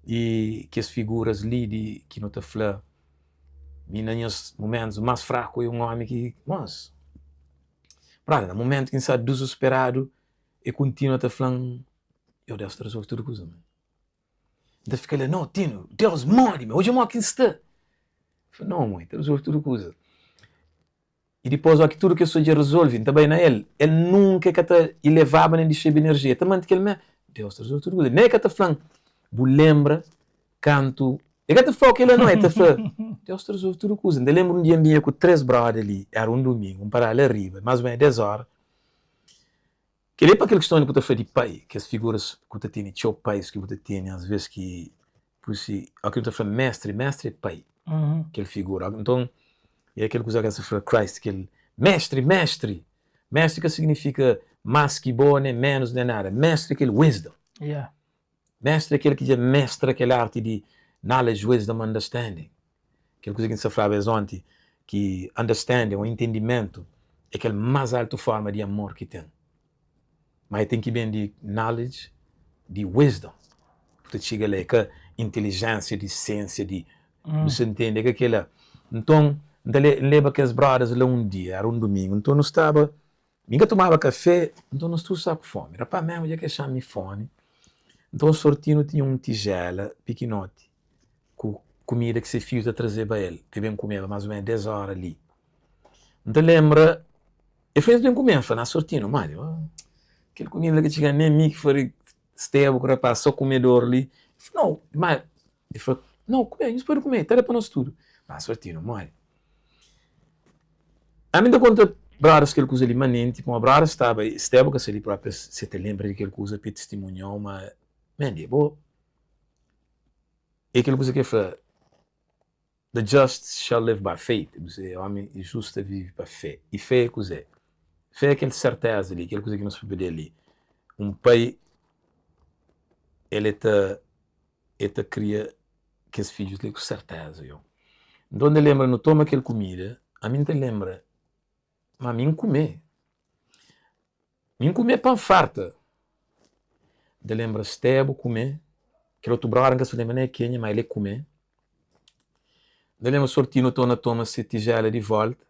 [SPEAKER 1] E que as figuras ali, que não está falando, e nos momentos mais fracos é um homem que, mas, no momento que está desesperado, e continua a falar, Deus te resolve tudo coisa, man. Então fica ali, não, Tino, Deus morre, hoje eu morro quem está. Não, mãe, te resolve tudo coisa. E depois, aqui tudo que isso já resolve, também não é ele nunca que te elevava nem deixava energia, também que ele, Deus te resolve tudo coisa. Nem que te falando, lembra, canto, e que te fala que ele não é, te fala, Deus te resolve tudo coisa. Eu lembro um dia com 3 brothers ali, era um domingo, para ali arriba, mais ou menos 10 horas. Que é para aquela questão que você de pai, que as figuras que você tem, teu pais que você tem, às vezes que, por isso, aquilo que você fala mestre é pai, aquela figura. Então, é aquele que você fala Christ, aquele mestre que significa mais que bom, nem menos, nem nada. Mestre é aquele wisdom.
[SPEAKER 2] Yeah.
[SPEAKER 1] Mestre é aquele que é mestre, aquela arte de knowledge, wisdom, understanding. Aquela coisa que você falava ontem, que understanding, o entendimento, é aquela mais alta forma de amor que tem. Mas tem que bem de knowledge, de wisdom. Você chega lá, que inteligência, de ciência, de... Você entende que aquela... Então, leva que as brothers lá um dia, era um domingo, então nós estava... Ninguém tomava café, então nós todos com fome. Era para mesmo, já que chama fome. Então o sortino tinha um tigela, pequenote, com comida que se fez a trazer para ele, que bem comia mais ou menos 10 horas ali. Então lembra... Eu fiz bem comer, foi na sortino, Mário... Aquele comida que tinha nem mim que foi esteve, que passou comedor ali. Ele falou, não, mas... Ele falou, não, comer, não pode comer, tá para nós tudo. Mas sortino, Mário. A mim da conta, braras que ele coisa ali, maninho, tipo, uma brara estava que se ele próprio se te lembra de aquele coisa, para testemunhar, mas... Mano, é bom. E aquele coisa que fala, the just shall live by faith. Você, o homem justo vive by fé. E fé é coisa. Fé é aquela certeza ali, aquela coisa que nós podemos ali. Um pai, ele te cria que os filhos lhe com certeza. Então, ele lembra, não toma aquela comida, a mim te lembra, mas a mim comer. Mim comer pão farta. Ele lembra, estebo comer, que outro brother que se lembra, não é quem, mas ele comer. Ele lembra, sortino, toma se tigela de volta.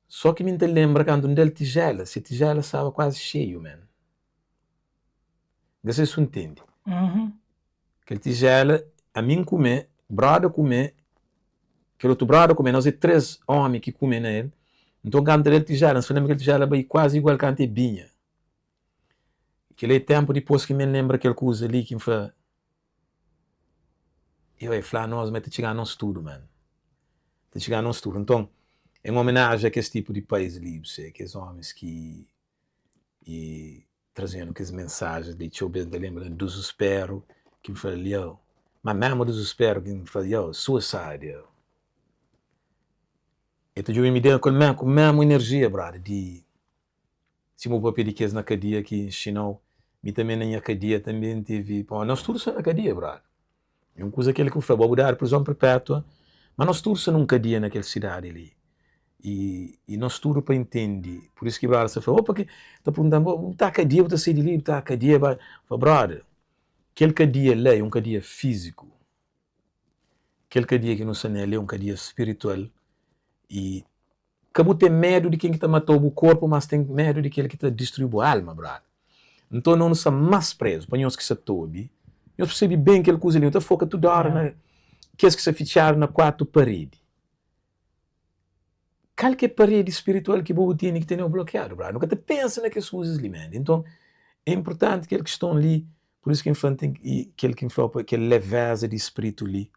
[SPEAKER 1] Só que me lembra quando ele tigela, se tigela estava quase cheio, man. Você se entende? Aquele tigela, a mim comer, brother comer, aquele outro brother comer, nós é 3 homens que comem nele. Então quando ele tigela, nós lembra que ele tigela vai quase igual que a binha. Aquele tempo depois que me lembra aquela coisa ali que me fala, eu ia falar nós, mas te chegar a nós tudo, man. Te chegar a nós tudo. Então, em homenagem a esse tipo de país livre, aqueles homens que trazendo aquelas mensagens de eu bem lembro do desespero, que me falou, mas mesmo do desespero, que me falou, suicide. Então eu me dei com a mesma energia, brother, de se meu papai de que na cadeia aqui em China, me também na cadeia também teve, pô, nós todos somos na cadeia, brother. É uma coisa que ele foi, vou mudar a prisão perpétua, mas nós todos somos numa cadeia naquela cidade ali. E nós tudo para entender. Por isso que brother você falou, porque está perguntando, está a cadeia, está a sair de livre, está a cadeia, vai, brother, aquele cadeia lá é um cadeia físico. Aquele cadeia que não se é um cadeia espiritual. E acabou ter medo de quem que está matando o corpo, mas tem medo de aquele que está destruindo a alma, brother. Então não está mais preso, para nós que se tobe. Eu percebi bem aquele coisa ali, então foca toda hora na que se fecharam na 4 paredes. Qualquer parede espiritual que você tem que ter bloqueado, brother. Nunca te pensa naquelas coisas ali, man. Então, é importante que eles estão ali, por isso que aquele que falou, aquele leveza de espírito ali,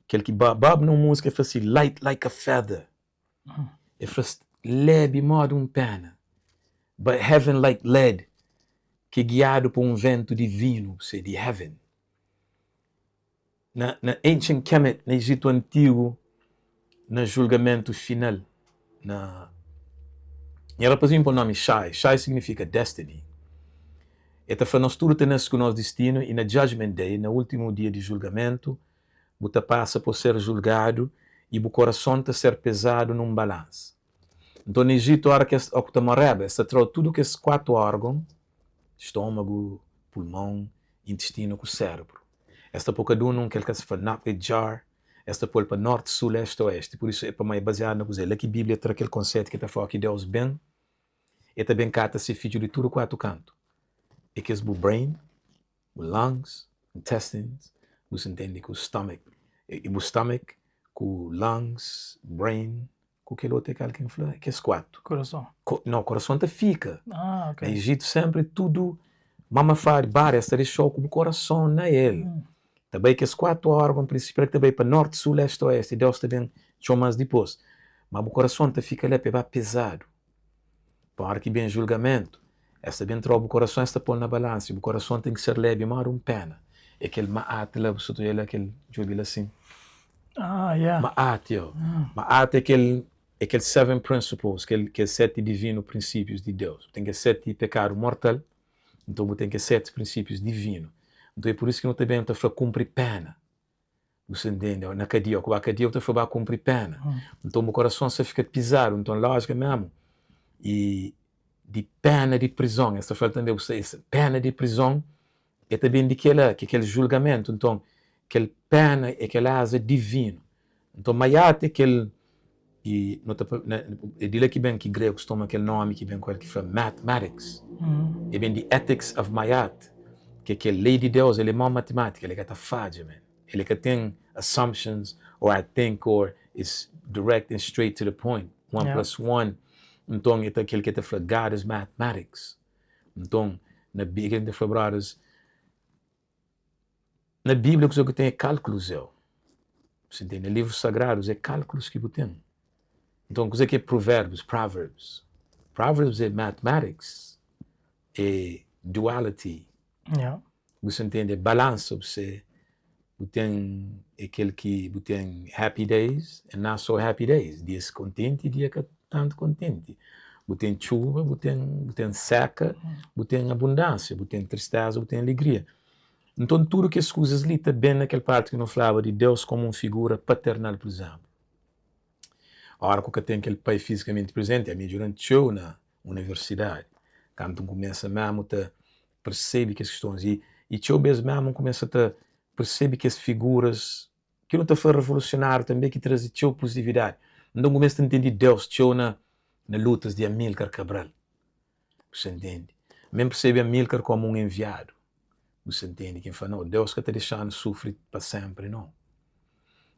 [SPEAKER 1] aquele que bab numa música faz assim, light like a feather. É faz leve modo um pena, but heaven like lead, que é guiado por um vento divino, de heaven. Na Ancient Kemet, no Egito Antigo, no julgamento final, e ela pôs o nome Shai. Shai significa destiny. Esta foi nós tudo temos com nosso destino, e na Judgment Day, no último dia de julgamento, você passa por ser julgado e o coração está ser pesado num balanço. Então, no Egito, a hora que você morre, você trouxe tudo que esses 4 órgãos, estômago, pulmão, intestino, com o cérebro. Esta pouca duna, que se fala not a jar, esta pôr para norte, sul, este, oeste. Por isso é para mais baseado na coisa. Aqui a Bíblia traz aquele conceito que está falando que Deus bem, e também cata se filho de tudo 4 cantos. E que é o brain, o lungs, intestines, você entende que o stomach, e o stomach, com o lungs, brain, com aquele outro que alguém falou, que é 4.
[SPEAKER 2] Coração.
[SPEAKER 1] Não, o coração te fica.
[SPEAKER 2] Ok.
[SPEAKER 1] No Egito sempre tudo, mama faz, esta deixou com o coração na ele. Também que as 4 órgãos, princípio que também para norte, sul, este, oeste, Deus também chama mais depois. Mas o coração te fica ali, vai pesado. para a hora que vem julgamento, esta bem troca o coração, esta põe na balança, o coração tem que ser leve, mas um pena. É aquele maat lá, sobre ele, aquele jogo assim.
[SPEAKER 2] Yeah.
[SPEAKER 1] Maat, Maat é aquele 7 principles, aquele 7 divino princípios de Deus. Tem que 7 pecado mortal, então tem que 7 princípios divinos. Então é por isso que não também está para cumprir pena. Você entende? Na cadeia, ou a cadeia está para cumprir pena. Então o coração se fica pisado, então lógico mesmo. E de pena de prisão, essa fala também, essa pena de prisão é também de aquele julgamento. Então, aquele pena é aquele asa divino. Então, maior é aquele, e dile que bem que gregos tomam aquele nome que vem com ele que fala mathematics. É bem de ethics of Mayat, que aquele lei de Deus, ele é mó matemática, ele é que falha, man. Ele que tem assumptions, or I think, or is direct and straight to the point. 1 plus 1. Então, é aquele que está falando, God is mathematics. Então, na Bíblia, ele fala, brothers, na Bíblia, o que tem é cálculos, você entende? Livros sagrados é cálculos que tem. Então, o que é provérbios? Proverbs é mathematics, é duality. Você entende? É balança, você tem aquele que tem happy days e not so happy days. Dias contente e dia que tanto contente. Tem chuva, tem seca, tem abundância, tem tristeza, tem alegria. Então, tudo que as coisas ali está bem naquela parte que não falava de Deus como uma figura paternal, por exemplo. A hora que eu tenho aquele pai fisicamente presente, a minha durante eu na universidade, quando começa mesmo a perceber que as questões, e eu mesmo começa a perceber que as figuras, que não está foi revolucionário também, que traz positividade. Então começa a entender Deus, na lutas de Amílcar Cabral. Você entende? Mesmo percebe Amílcar como um enviado. Você entende? Quem fala, não, Deus que está deixando sofrer para sempre, não.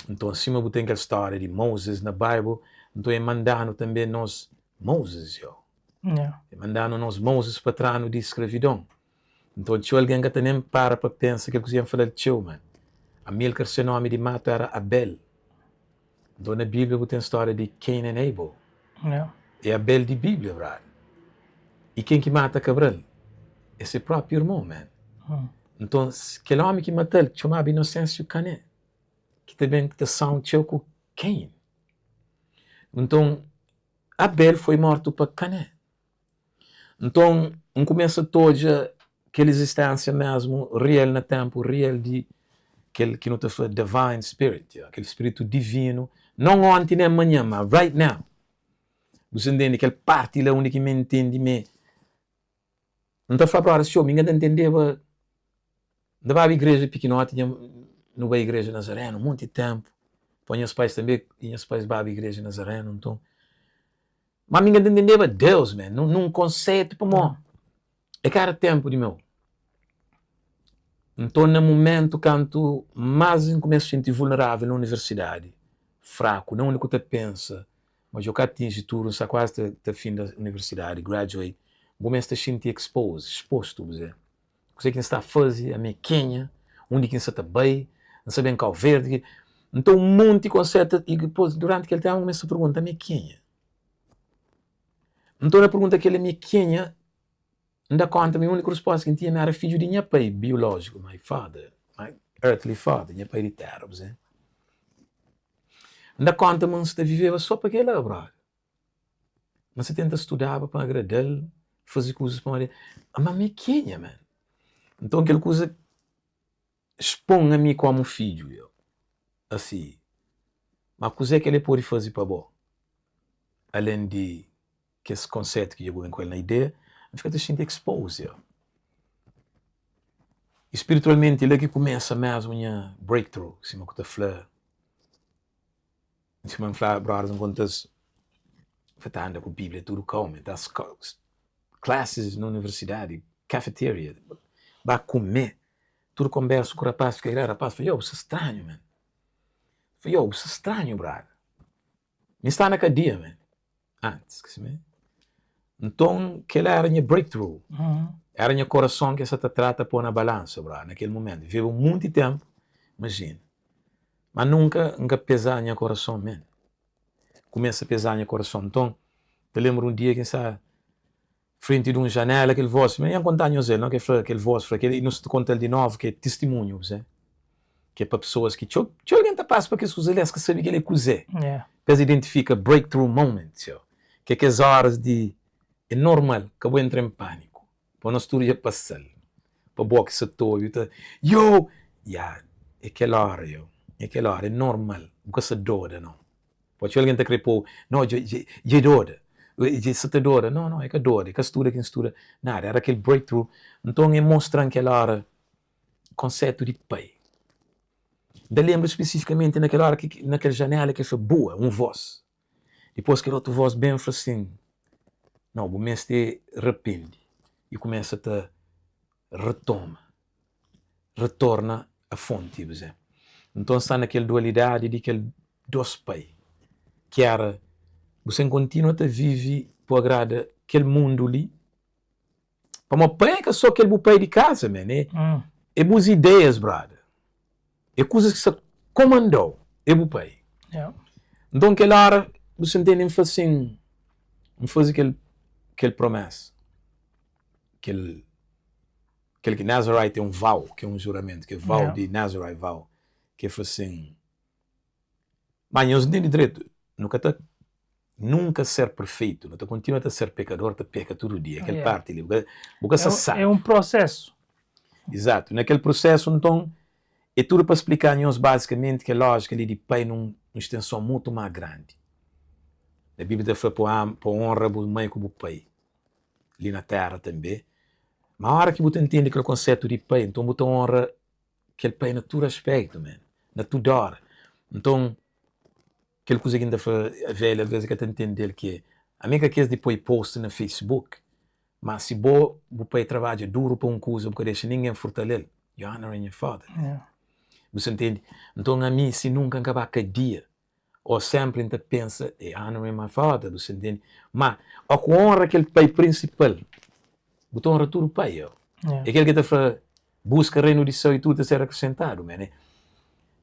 [SPEAKER 1] Então, acima tem aquela história de Moses na Bíblia, então é mandando também nós Moses, é mandando nós Moses para trás de escravidão. Então, tinha alguém que nem para pensar que ele conseguia falar de tio, mano. Amílcar, seu nome de mato era Abel. Então, na Bíblia, tem a história de Cain e Abel. É Abel de Bíblia, brother. E quem que mata Cabral? É seu próprio irmão, man. Então, aquele homem que matou ele, chamava Inocêncio Cané, que também está sound com Cain. Então, Abel foi morto para Cané. Então, começa toda aquela existência mesmo, real no tempo, real de aquele que não está falando divine spirit, aquele espírito divino, não ontem nem amanhã, mas right now. Você entende? Aquela parte lá onde que me entende, não está falando para o senhor, ninguém entendeu. Da a igreja pequena, tinha no igreja Nazareno, muito tempo. Põe os pais também, e os pais a igreja Nazareno, então. Mas ninguém entendeu Deus, man, num conceito, como é cara tempo de meu. Então, no momento, quando mais começo a sentir vulnerável na universidade, fraco, não é o único que pensa, mas eu cá atingi tudo, só quase até fim da universidade, graduate, começo a sentir exposto, dizer. Você que está a fazer, a mequinha, onde que está bem, não sabe em qual verde. Então, um monte de conceito, e depois, durante aquele tempo, começa a perguntar, mequinha. Então, a pergunta que ele é mequinha, ainda conta, a minha única resposta que tinha era filho de minha pai biológico, my father, my earthly father, minha pai de terra, você. Ainda conta, mas você viveu só para aquele brother. Mas você tenta estudar para agradar, fazer coisas para ele. Mas mequinha, man. Então, aquela coisa expõe a mim como filho, assim. Mas a coisa que ele pode fazer para bom, além de que esse conceito que chegou com ele na ideia, fica te sentindo exposed. Espiritualmente, ele é que começa mesmo a breakthrough, se me conta falar. Se me falar, brothers, não contas, anda com a Bíblia, tudo calmo, das classes na universidade, cafeteria, vai comer, tudo conversa com o rapaz, fica aí, rapaz, fala, você é estranho, man. Fala, você é estranho, brother. Me está na cadeia, man. Antes, que se me... Então, aquele era minha breakthrough. Era minha coração que se trata pôr na balança, brother, naquele momento. Viveu muito tempo, imagina. Mas nunca pesar minha coração, man. Começa a pesar minha coração. Então, eu lembro um dia que sabe, frente de uma janela, aquele voz, mas eu contar ele, não, aquele voz, aquele, e não se te conta de novo, que é testemunho, que é para pessoas que, alguém tá passa para que as coisas, que sabe que ele é cozer.
[SPEAKER 2] Yeah.
[SPEAKER 1] Depois identifica breakthrough moments, que é aquelas horas de, é normal, que eu entro em pânico, para não se ia passar, para boa que se toa, é aquela hora, é aquela hora, é normal, porque se dora, não. Pode alguém te crepou, não, é dora. Se te dora, não, é que dora, é que estuda, nada, era aquele breakthrough. Então, é mostrando aquela hora, conceito de pai. Eu lembro especificamente naquela hora, naquela janela que foi boa, voz. Depois que outra voz bem falou assim, não, o mês te arrepende. E começa a retorna a fonte, Então, está naquela dualidade de aquele dois pai. Que era, você continua a viver por agrada aquele mundo ali. Para uma pai que só aquele pai de casa, man. É boas ideias, brother. É coisas que você comandou. É o pai.
[SPEAKER 2] Yeah.
[SPEAKER 1] Então, aquela hora, você entende, assim, não faz aquele promessa. Aquele que Nazarite é vow, que é juramento, que é vow de Nazarite, vow. Que é assim, mas eu entendo direito. Nunca ser perfeito, não continua a ser pecador, te peca todo dia, aquele parte ali,
[SPEAKER 2] é um processo.
[SPEAKER 1] Exato, naquele processo, então, é tudo para explicar nós basicamente que a lógica ali de pai numa extensão muito mais grande. A Bíblia foi para honra do mãe como pai, ali na terra também. Mas a hora que você entende aquele conceito de pai, então você honra aquele pai na todo aspecto, na toda hora. Então, aquela coisa que ainda foi velha, às vezes que eu entendo que a minha que é depois post no Facebook, mas se o pai trabalha duro para coisa, porque deixa ninguém fortalecer, you honor your father.
[SPEAKER 2] Yeah.
[SPEAKER 1] Você entende? Então, a mim, se nunca acabar cada dia, ou sempre ainda pensa, honor my father, você entende? Mas, a honra aquele pai principal, você honra tudo o pai, É aquele que está busca reino de céu e tudo a ser acrescentado, né?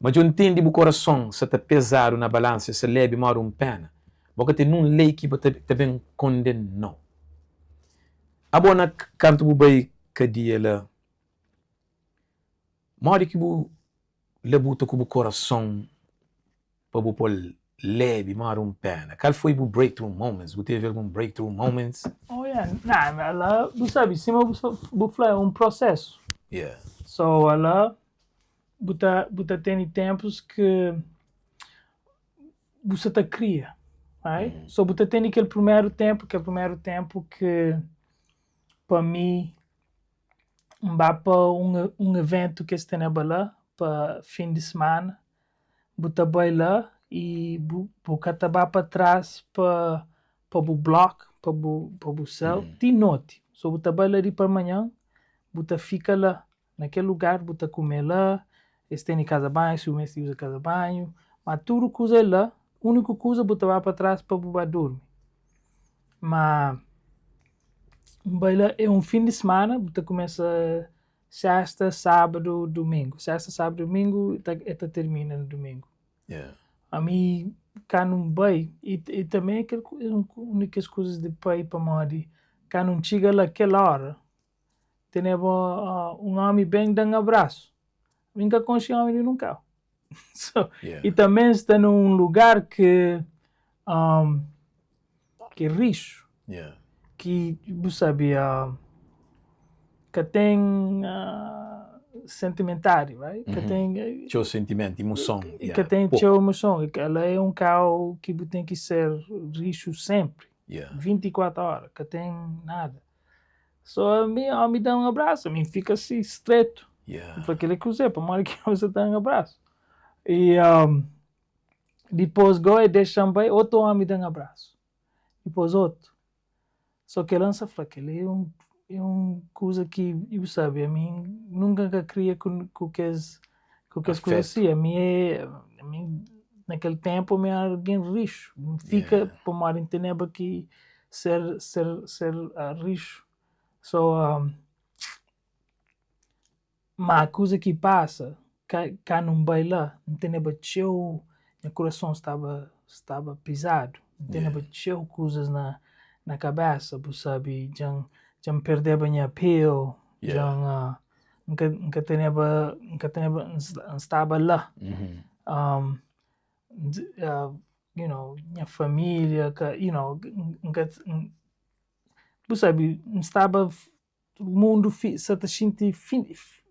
[SPEAKER 1] Mas eu entendo o coração, se está pesado na balança, se leve mais pena, porque tem um lei que você também condenou. A bona canto o bem que dia lá, mas que o lebuta com o coração para o pôr leve mais pena. Qual foi o breakthrough moments? Você teve algum breakthrough moments?
[SPEAKER 2] Oh yeah, não, ela, você sabe, sim, é um processo.
[SPEAKER 1] Yeah.
[SPEAKER 2] So ela Você tem tempos que você te cria, right? So você tem aquele primeiro tempo que para mim vai para um evento que está na bala para fim de semana, você vai lá e você vai para trás para o bloco, para o céu, de noite. So você vai lá de para amanhã, você fica lá naquele lugar, você come lá. Eles têm casa banho, se o mês usa casa banho, mas tudo coisa é lá, a única coisa você vai para trás para você dormir. Mas é um fim de semana, você começa sexta, sábado, domingo. Sexta, sábado, domingo, até termina no domingo.
[SPEAKER 1] Yeah.
[SPEAKER 2] A mim, cá não vai, e também é uma únicas coisas de pai para morrer. Cá não chega lá aquela hora, tem um homem bem dando abraço. Nunca conheci homem num carro. E também está num lugar que é rico.
[SPEAKER 1] Yeah.
[SPEAKER 2] Que você sabe, que tem sentimentário, right? Que tem
[SPEAKER 1] Teu sentimento, emoção.
[SPEAKER 2] Que tem teu emoção. Ela é um carro que tem que ser rico sempre. 24 horas, que tem nada. Só me dá um abraço, me fica assim estreito. Para aquele que usei, para mais que você dá um abraço. E depois goi deixa bem, outro homem dá um abraço. Depois outro. Só que lança fraca, ele é um coisa que, eu sabe, a mim nunca queria com que as coisas assim. A mim naquele tempo, me era alguém rico. Fica para uma entender que ser rico. So, mas a coisa que passa, cá não vai lá, não tem nada meu coração estava pesado, não tem nada coisas na na cabeça, você sabe, já perder minha pele, já nunca estava lá. You know, minha família, you know, você sabe, estava o mundo se sente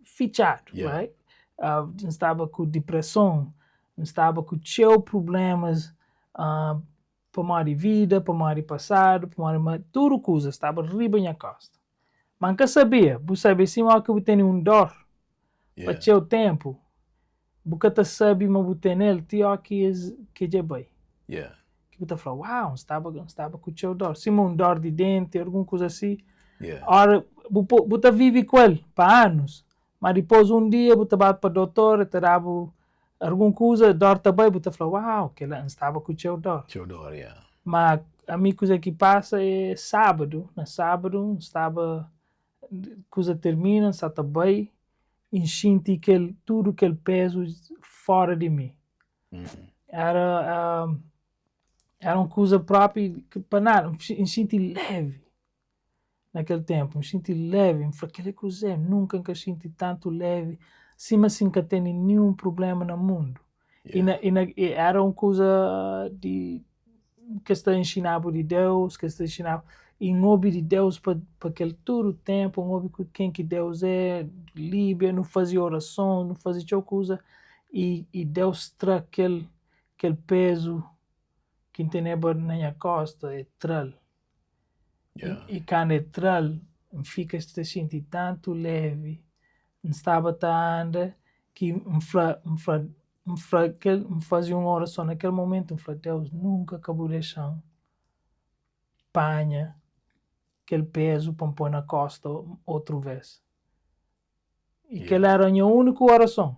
[SPEAKER 2] fechado, right? Estava com depressão, estava com problemas para mais vida, para mais passado, para mais tudo coisa, estava riba minha costa. Mas nunca sabia, você sabe, se eu tenho dor para seu tempo, você sabe, mas você tem ele, que é bem. Que você fala, uau, estava com seu dor. Se dor de dente, alguma coisa assim, ora, você vive com ele para anos. Mas depois dia, você vai para o doutor, te dá alguma coisa, dor também, você fala, uau, que ele estava com seu dor. Mas a minha coisa que passa é sábado. Na sábado, estava, coisa termina, está bem, e senti tudo aquele peso fora de mim. Era uma coisa própria, que para nada, me senti leve. Naquele tempo, me senti leve, aquela coisa, nunca me senti tanto leve, assim que tenho nenhum problema no mundo. E era uma coisa que está ensinado de Deus, que está ensinado em nome de Deus para aquele todo tempo, nome quem que Deus é, Líbia, não fazia oração, não fazia tal coisa, e Deus traz aquele peso que tem na minha costa, é tral. E quando é tral, fica se sentir tanto leve, não estava tão que me fazia uma oração naquele momento, Deus nunca acabou deixando panha aquele peso para pôr na costa outra vez. E que era a minha única oração.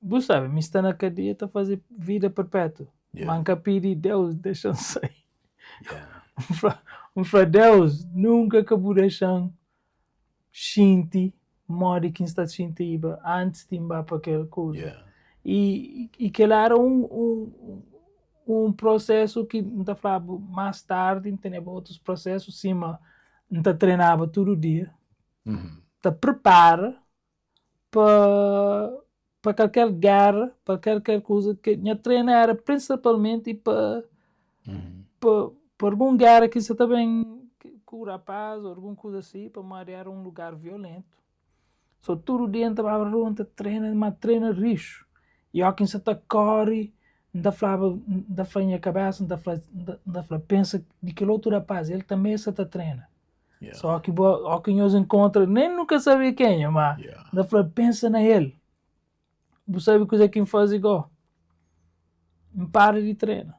[SPEAKER 2] Você sabe, me está na cadeia para fazer vida perpétua. Manca pedir Deus, deixa-me sair. Deus nunca acabou deixando sentir modo que está sentindo antes de ir para aquela coisa. E que era um processo que não está falando mais tarde, tinha outros processos, sim, mas não está treinava todo dia. Te prepara para qualquer guerra, para qualquer coisa que minha treina era principalmente para alguma guerra que você também cura a paz ou alguma coisa assim, para marear um lugar violento. So todo dia estava runta treina rijo. E ó quem se tá corre, não falava minha cabeça, não pensa de que outro rapaz, ele também se tá treina. Só que ó quem os encontra, nem nunca sabia quem é, mas pensa na ele. Você sabe coisa que faz igual? Não para de treinar.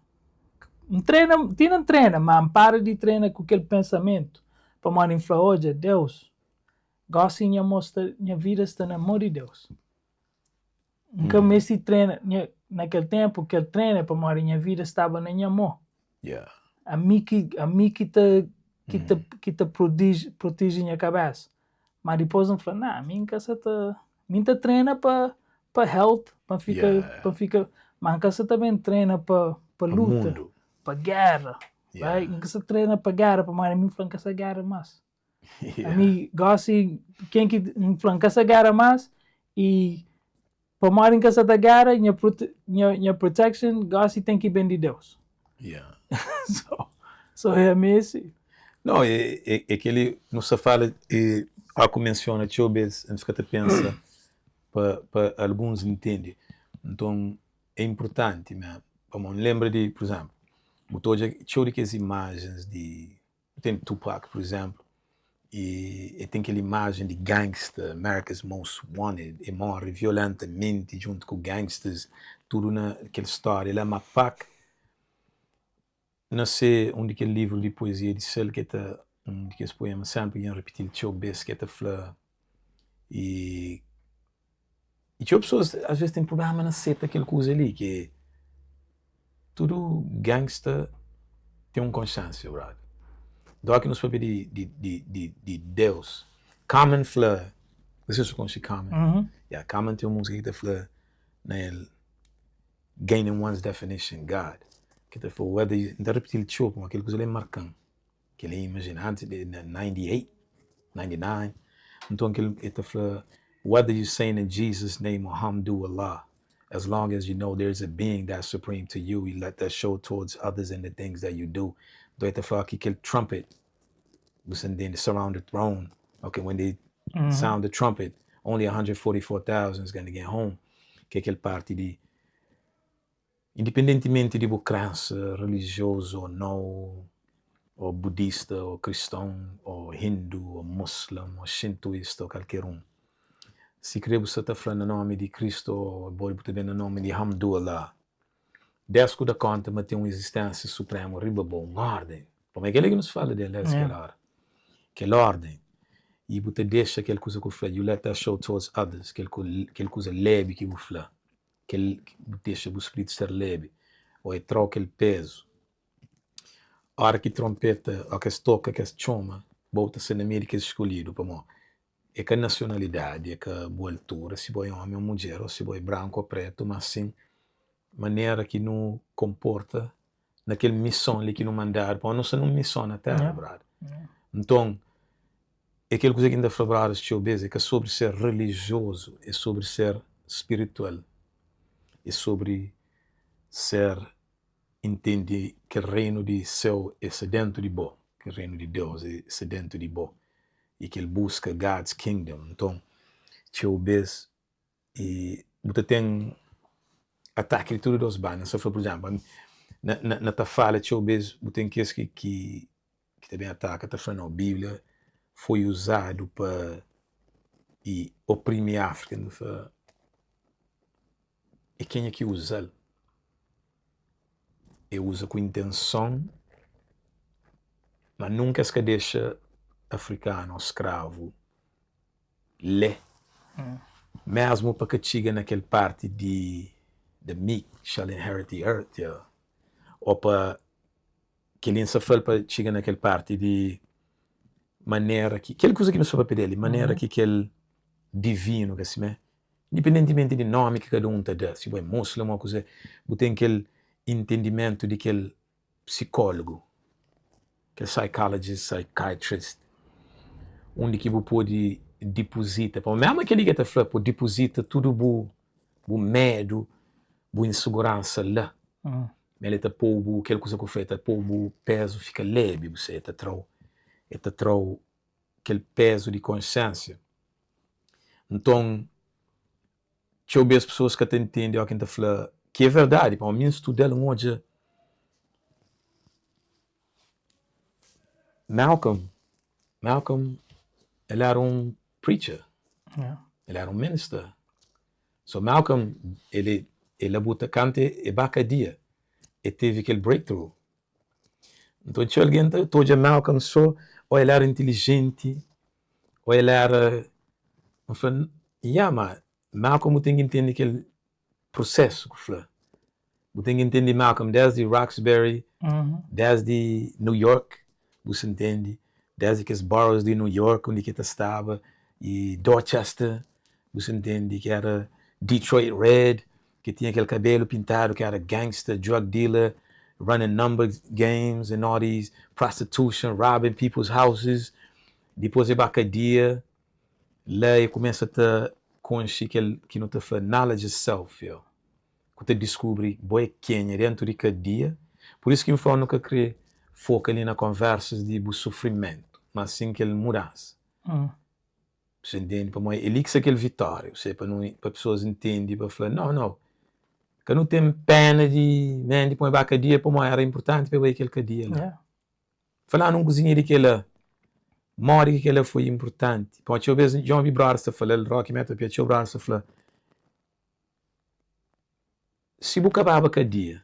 [SPEAKER 2] Não treina, mas para de treinar com aquele pensamento. Para mandar falar, hoje, Deus, gosta de mostrar, minha vida está na mão de Deus. Nunca me se treina, naquele tempo que ele treina, para mandar minha vida estava na minha mão. A mim que te protege minha cabeça. Mas depois não fala, não, minha casa tá treina para health, para ficar, mas casa também treina para luta, para guerra. Right? Casa treina para guerra, para mais mim fala casa guerra mais. A mim gosta quem que fala casa guerra mais e para mais em casa da guerra, minha protection gosta tem que bem de Deus. So é mesmo.
[SPEAKER 1] Não, é que ele não se fala e a menciona que obes antes que te pensa para alguns entendem. Então é importante, né? Vamos lembra de, por exemplo, botou já que as imagens de tem Tupac, por exemplo, e tem aquela imagem de gangster, America's Most Wanted, e morre violentamente junto com gangsters, tudo naquela história. Ele é uma Pac. Não sei onde aquele livro de poesia de Sel que está que esse poema sempre ia repetir o bes que está flor e tinha pessoas às vezes tem problema na seta aquela coisa ali que tudo gangster tem consciência, right? Do que nos papel de Deus, Common Fleur, você se conhece Common? Common tem uma música que está flor na Gaining One's Definition, God. Que te for whether you interpret el chopo, aquele coisa ali marcando. que ele imagina antes de 98, 99. Então que ele fala, whether you're saying in Jesus' name or Hamdulillah, as long as you know there's a being that's supreme to you, you let that show towards others in the things that you do. Então ele fala que aquele trumpet, você entende, surround the throne. Okay, when they sound the trumpet, only 144,000 is going to get home. Que é aquele parte de, independentemente de crença religioso ou não, ou budista, ou cristão, ou hindu, ou muçulmano, ou shintoísta, ou qualquer se crê você está falando no nome de Cristo, ou também no nome de Hamdulillah, desco da conta, mas tem uma existência suprema, ribabou, uma ordem. Como é que ele nos fala dele, aquela ordem. E você deixa aquela coisa que eu falei, you let that show towards others, aquela coisa leve que eu falei, que deixa o espírito ser leve, ou troca aquele peso. A hora que trompeta, ou que toca, que chama, volta-se na América escolhido, para mim. É que a nacionalidade, é que a boa altura, se foi homem ou mulher, ou se foi branco ou preto, mas sim, maneira que não comporta naquela missão ali que não mandaram, para não ser uma missão na terra, brother. Então, é aquela coisa que ainda falaram, é que é sobre ser religioso, é sobre ser espiritual, é sobre ser, entende que o reino de céu é dentro de bom, que o reino de Deus é dentro de bom, e que ele busca God's kingdom. Então, e você tem ataque de tudo dos banhos. Só por exemplo, na ta fala, você tem que também ataca, tá falando, a Bíblia foi usado para oprimir a África. E quem é que usa? Ele usa com intenção, mas nunca se deixa africano ou escravo ler. Mesmo para que chegue naquela parte de the meek shall inherit the earth, ou para que ele se fala para chegar naquela parte de maneira que aquela coisa que não soube pedir, maneira que aquele divino, que assim, independentemente do nome que cada te dá, se é muçulmano ou coisa, você tem aquele entendimento de aquele psicólogo, que é psychologist, psychiatrist, onde que você pode depositar, mesmo aquele que está falando, pode depositar tudo o medo, a insegurança lá. Mas ele está pondo aquela coisa que eu falei, está pondo o peso, fica leve, você está trau aquele peso de consciência. Então, deixa eu ver as pessoas que entendem o que está falando, que é verdade, para mim estudar hoje, Malcolm, ele era preacher, ele era minister. So Malcolm, ele buta cante e bacadia, e teve aquele breakthrough. Então, tinha alguém que todo Malcolm só, ou ele era inteligente, ou ele era, mas Malcolm tem que entender aquele processo, você tem que entender Malcolm desde Roxbury, desde New York, você entende, desde aqueles boroughs de New York, onde que estava, e Dorchester, você entende, que era Detroit Red, que tinha aquele cabelo pintado, que era gangster, drug dealer, running number games and all these prostitution, robbing people's houses. Depois de bacadia, lá eu começo a conhecer que não te faz knowledge self, que te descobre boa quem é dentro de cada dia. Por isso que eu falo nunca querer focar ali na conversas de sofrimento, mas sim que ele mudasse. Você entende? Para mim, ele que é aquele vitória, para pessoas entenderem, para falar, não, que não tem pena de põe bacadia, para mim era importante para aquele dia lá. Falar num cozinheiro que ele morre que ela foi importante. Pode eu ver John Vibrar se falar rock metal para eu Vibrar se falar. Se você acabar bacadia,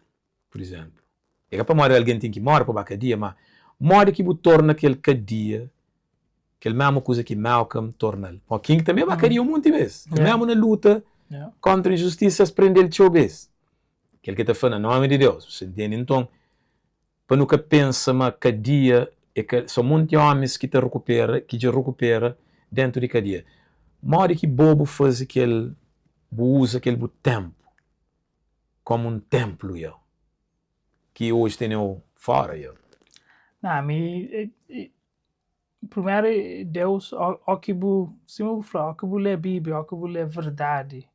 [SPEAKER 1] por exemplo, é para morrer alguém tem que morrer para bacadia, mas morre que você torna aquele cadia, aquela mesma coisa que Malcolm torna. O King também bacadia um monte de vezes. Mesmo na luta contra injustiças, prende ele de vez. Aquele que está falando, no nome de Deus, você entende? Então, para nunca pensa, mas cadia é que são muitos homens que te recupera dentro de cadeia. Mora que bobo faz aquele, usa aquele tempo como templo, que hoje tem fora,
[SPEAKER 2] Não, primeiro Deus, o que se eu falar, o que lê a Bíblia, o que lê a verdade,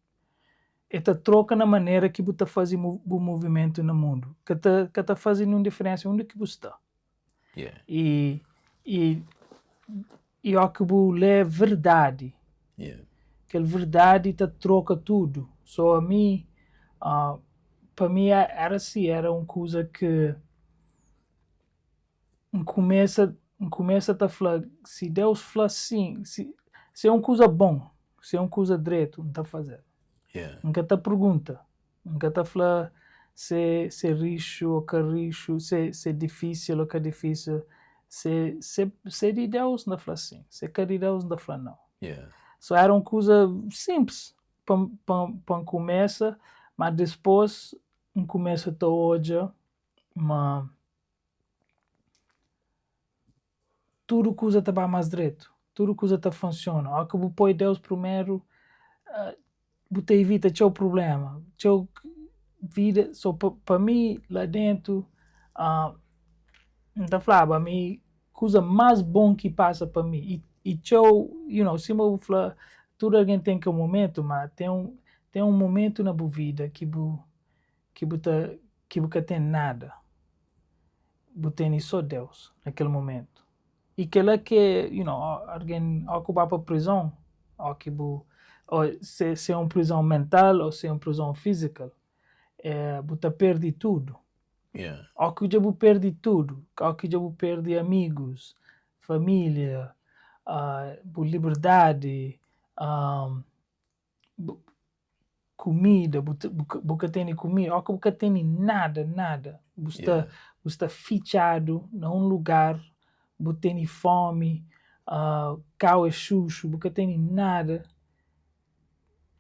[SPEAKER 2] te troca na maneira que você faz o movimento no mundo, que te faz uma diferença onde que você está.
[SPEAKER 1] Yeah.
[SPEAKER 2] E o que lê a verdade,
[SPEAKER 1] Yeah.
[SPEAKER 2] que a verdade te troca tudo. Só a mim, para mim era assim, era uma coisa que começa a falar, se Deus fala assim, se é uma coisa bom, se é uma coisa direito, não está fazendo.
[SPEAKER 1] Yeah.
[SPEAKER 2] Nunca te pergunta, nunca te fala se é rixo ou que rixo, se é difícil ou que é difícil. Se é de Deus, não fala assim. Se é de Deus, não fala não.
[SPEAKER 1] Yeah.
[SPEAKER 2] Só era uma coisa simples para começar, mas depois começa a hoje, mas tudo coisa está mais direito, tudo coisa está funciona. Ao que põe Deus primeiro, você evita o problema, teu vida. Só para mim lá dentro, não falava, mim coisa mais bom que passa para mim. E se eu falar, tudo alguém tem que um momento, mas tem um momento na sua vida que você tem nada, você tem só Deus naquele momento. E que lá que, alguém ocupar para prisão, ou se é uma prisão mental ou se é uma prisão física, você perde tudo.
[SPEAKER 1] Yeah.
[SPEAKER 2] Ou que já perde tudo, ou que já perde amigos, família, liberdade, comida, você tem comida, ou que você tem nada. Você está fichado num lugar, você tem fome, cau é chuchu, você tem nada.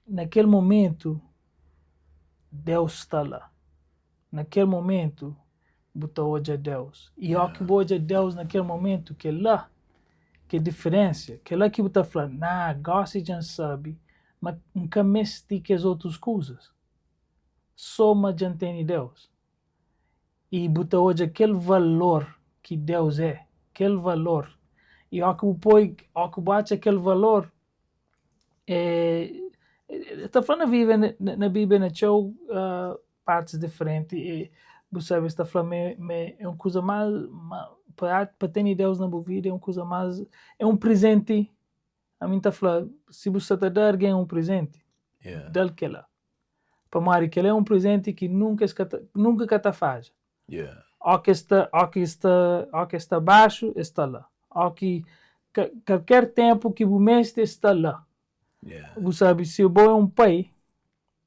[SPEAKER 2] Naquele momento, Deus está lá. Naquele momento, você hoje é Deus. E o que hoje é Deus naquele momento, que é lá, que é diferença, que é lá que você fala, gosta de sabe, mas nunca mexe que as outras coisas. Só a gente tem Deus. E você hoje aquele valor que Deus é, aquele valor. E o que bate aquele valor, está falando na Bíblia, na partes diferentes, e você sabe, está falando, é uma coisa mais, para ter Deus na vida, é uma coisa mais, é um presente. A mim está falando, se você está dando alguém um presente, dá-lhe que lá. Para Mari, que ele é um presente que nunca te faz.
[SPEAKER 1] Yeah.
[SPEAKER 2] O que está baixo, está lá. O que qualquer tempo que o mestre está lá.
[SPEAKER 1] Yeah.
[SPEAKER 2] Você sabe, se o bom é um pai,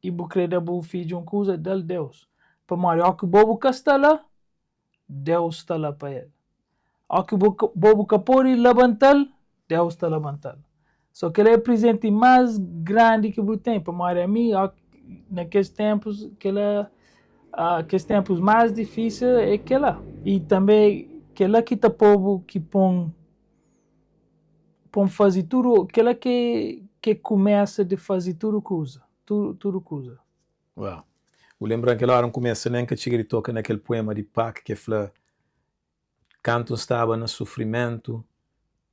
[SPEAKER 2] e você crê que o filho de uma coisa, dá-lhe Deus. Para Mari, o que o bobo está lá, Deus está lá para ele. O que o bobo pode levantar, Deus está levantando. Só que ele é o presente mais grande que você tem. Para Mari, a mim, naqueles tempos, aqueles tempos mais difíceis é que lá. E também que lá que está povo que põe fazer tudo, que lá que começa de fazer tudo coisa. Tudo coisa.
[SPEAKER 1] Well, eu lembro que lá começa nem que Tigre toca naquele poema de Pac que fala, canto estava no sofrimento,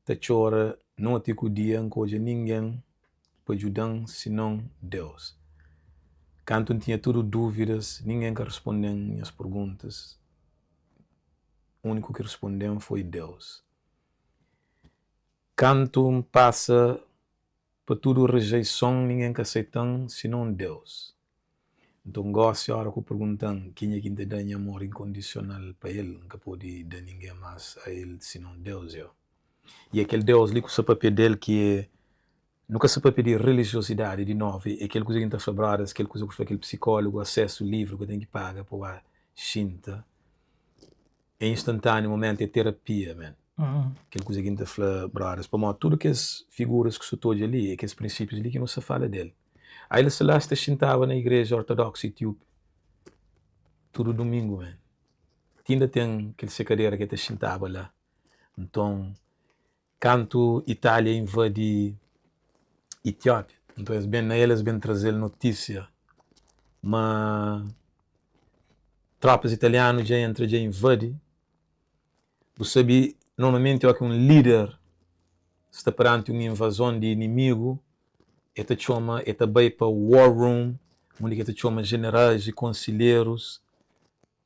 [SPEAKER 1] te chora, não te cudia, hoje ninguém pode ajudar senão Deus. Canto tinha tudo dúvidas, ninguém que respondeu minhas perguntas. O único que respondeu foi Deus. Canto passa por tudo rejeição, ninguém que aceita senão Deus. Então gosto agora que perguntam quem é que te dá amor incondicional para ele, não pode dar ninguém mais a ele senão Deus. E aquele Deus ali com o seu papel dele que é nunca se pode pedir religiosidade de novo, é aquele coisa que está sobrada, aquele coisa que foi aquele psicólogo, acesso ao livro que tem que pagar para a xinta. É instantâneo, momento, é terapia, man. Aquele coisa que está sobrada. Para tudo que as figuras que se todas ali, aqueles princípios ali que não se fala dele. Aí ele se lá está xintava na igreja ortodoxa etíope. Todo domingo, man. Ainda tem aquele secadeira que está xintava lá. Então, canto Itália invade Etiópia. Então, eles vêm trazer notícia. Mas tropas italianas já invadem. Você sabe, normalmente é que um líder está perante uma invasão de inimigo, ele chama, ele vai para o war room, onde ele chama generais e conselheiros